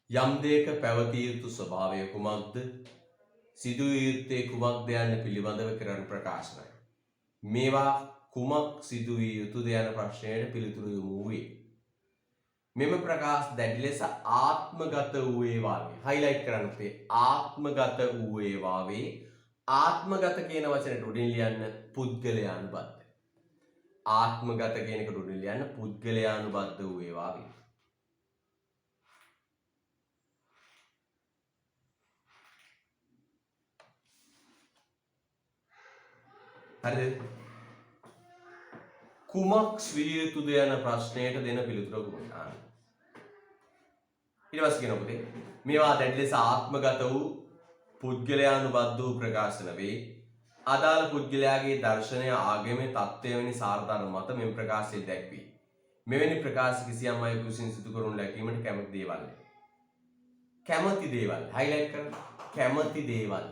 යම් දෙයක පැවතිය යුතු ස්වභාවය කුමක්ද සිදුවිය යුත්තේ කුමක්ද යන්න පිළිබඳව කරන ප්‍රකාශනයි. මේවා කුමක් සිදුවිය යුතුද යන ප්‍රශ්නයට පිළිතුරු යොමු වේ. මෙම ප්‍රකාශ දැඩි ලෙස ආත්මගත වූයේ වාගේ. highlight කරන්න පුතේ ආත්මගත වූයේ වාගේ. ආත්මගත කියන වචනයට උඩින් ලියන්න පුද්ගලයානුබද්ධ. ආත්මගත කියන එකට උඩින් ලියන්න පුද්ගලයානුබද්ධ වූයේ වාගේ. හරිද? කුමක් විය යුතුද යන ප්‍රශ්නයට දෙන පිළිතුර කුමක්ද? ඊට පස්සේ කියනවා පුතේ මේවා දැඩි ලෙස ආත්මගත වූ පුද්ගලයානුබද්ධ වූ ප්‍රකාශන වේ. අදාළ පුද්ගලයාගේ දර්ශනය ආගමේ තත්ත්වය වැනි සාරධර්ම මත මෙම ප්‍රකාශය දැක්වේ. මෙවැනි ප්‍රකාශ කිසියම් අයෙකු විසින් සිදු කරනු ලැබීමට කැමති දේවල්. කැමති දේවල් හයිලයිට් කරන්න. කැමති දේවල්.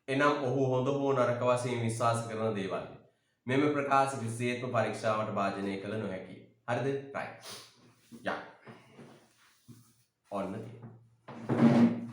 එනම් ඔහු හොඳ හෝ නරක වශයෙන් විශ්වාස කරන දේවල්. මෙම ප්‍රකාශ කිසිසේත්ම පරීක්ෂාවට භාජනය කළ නොහැකියි. හරිද? right. යා. ඔන්න තියෙනවා.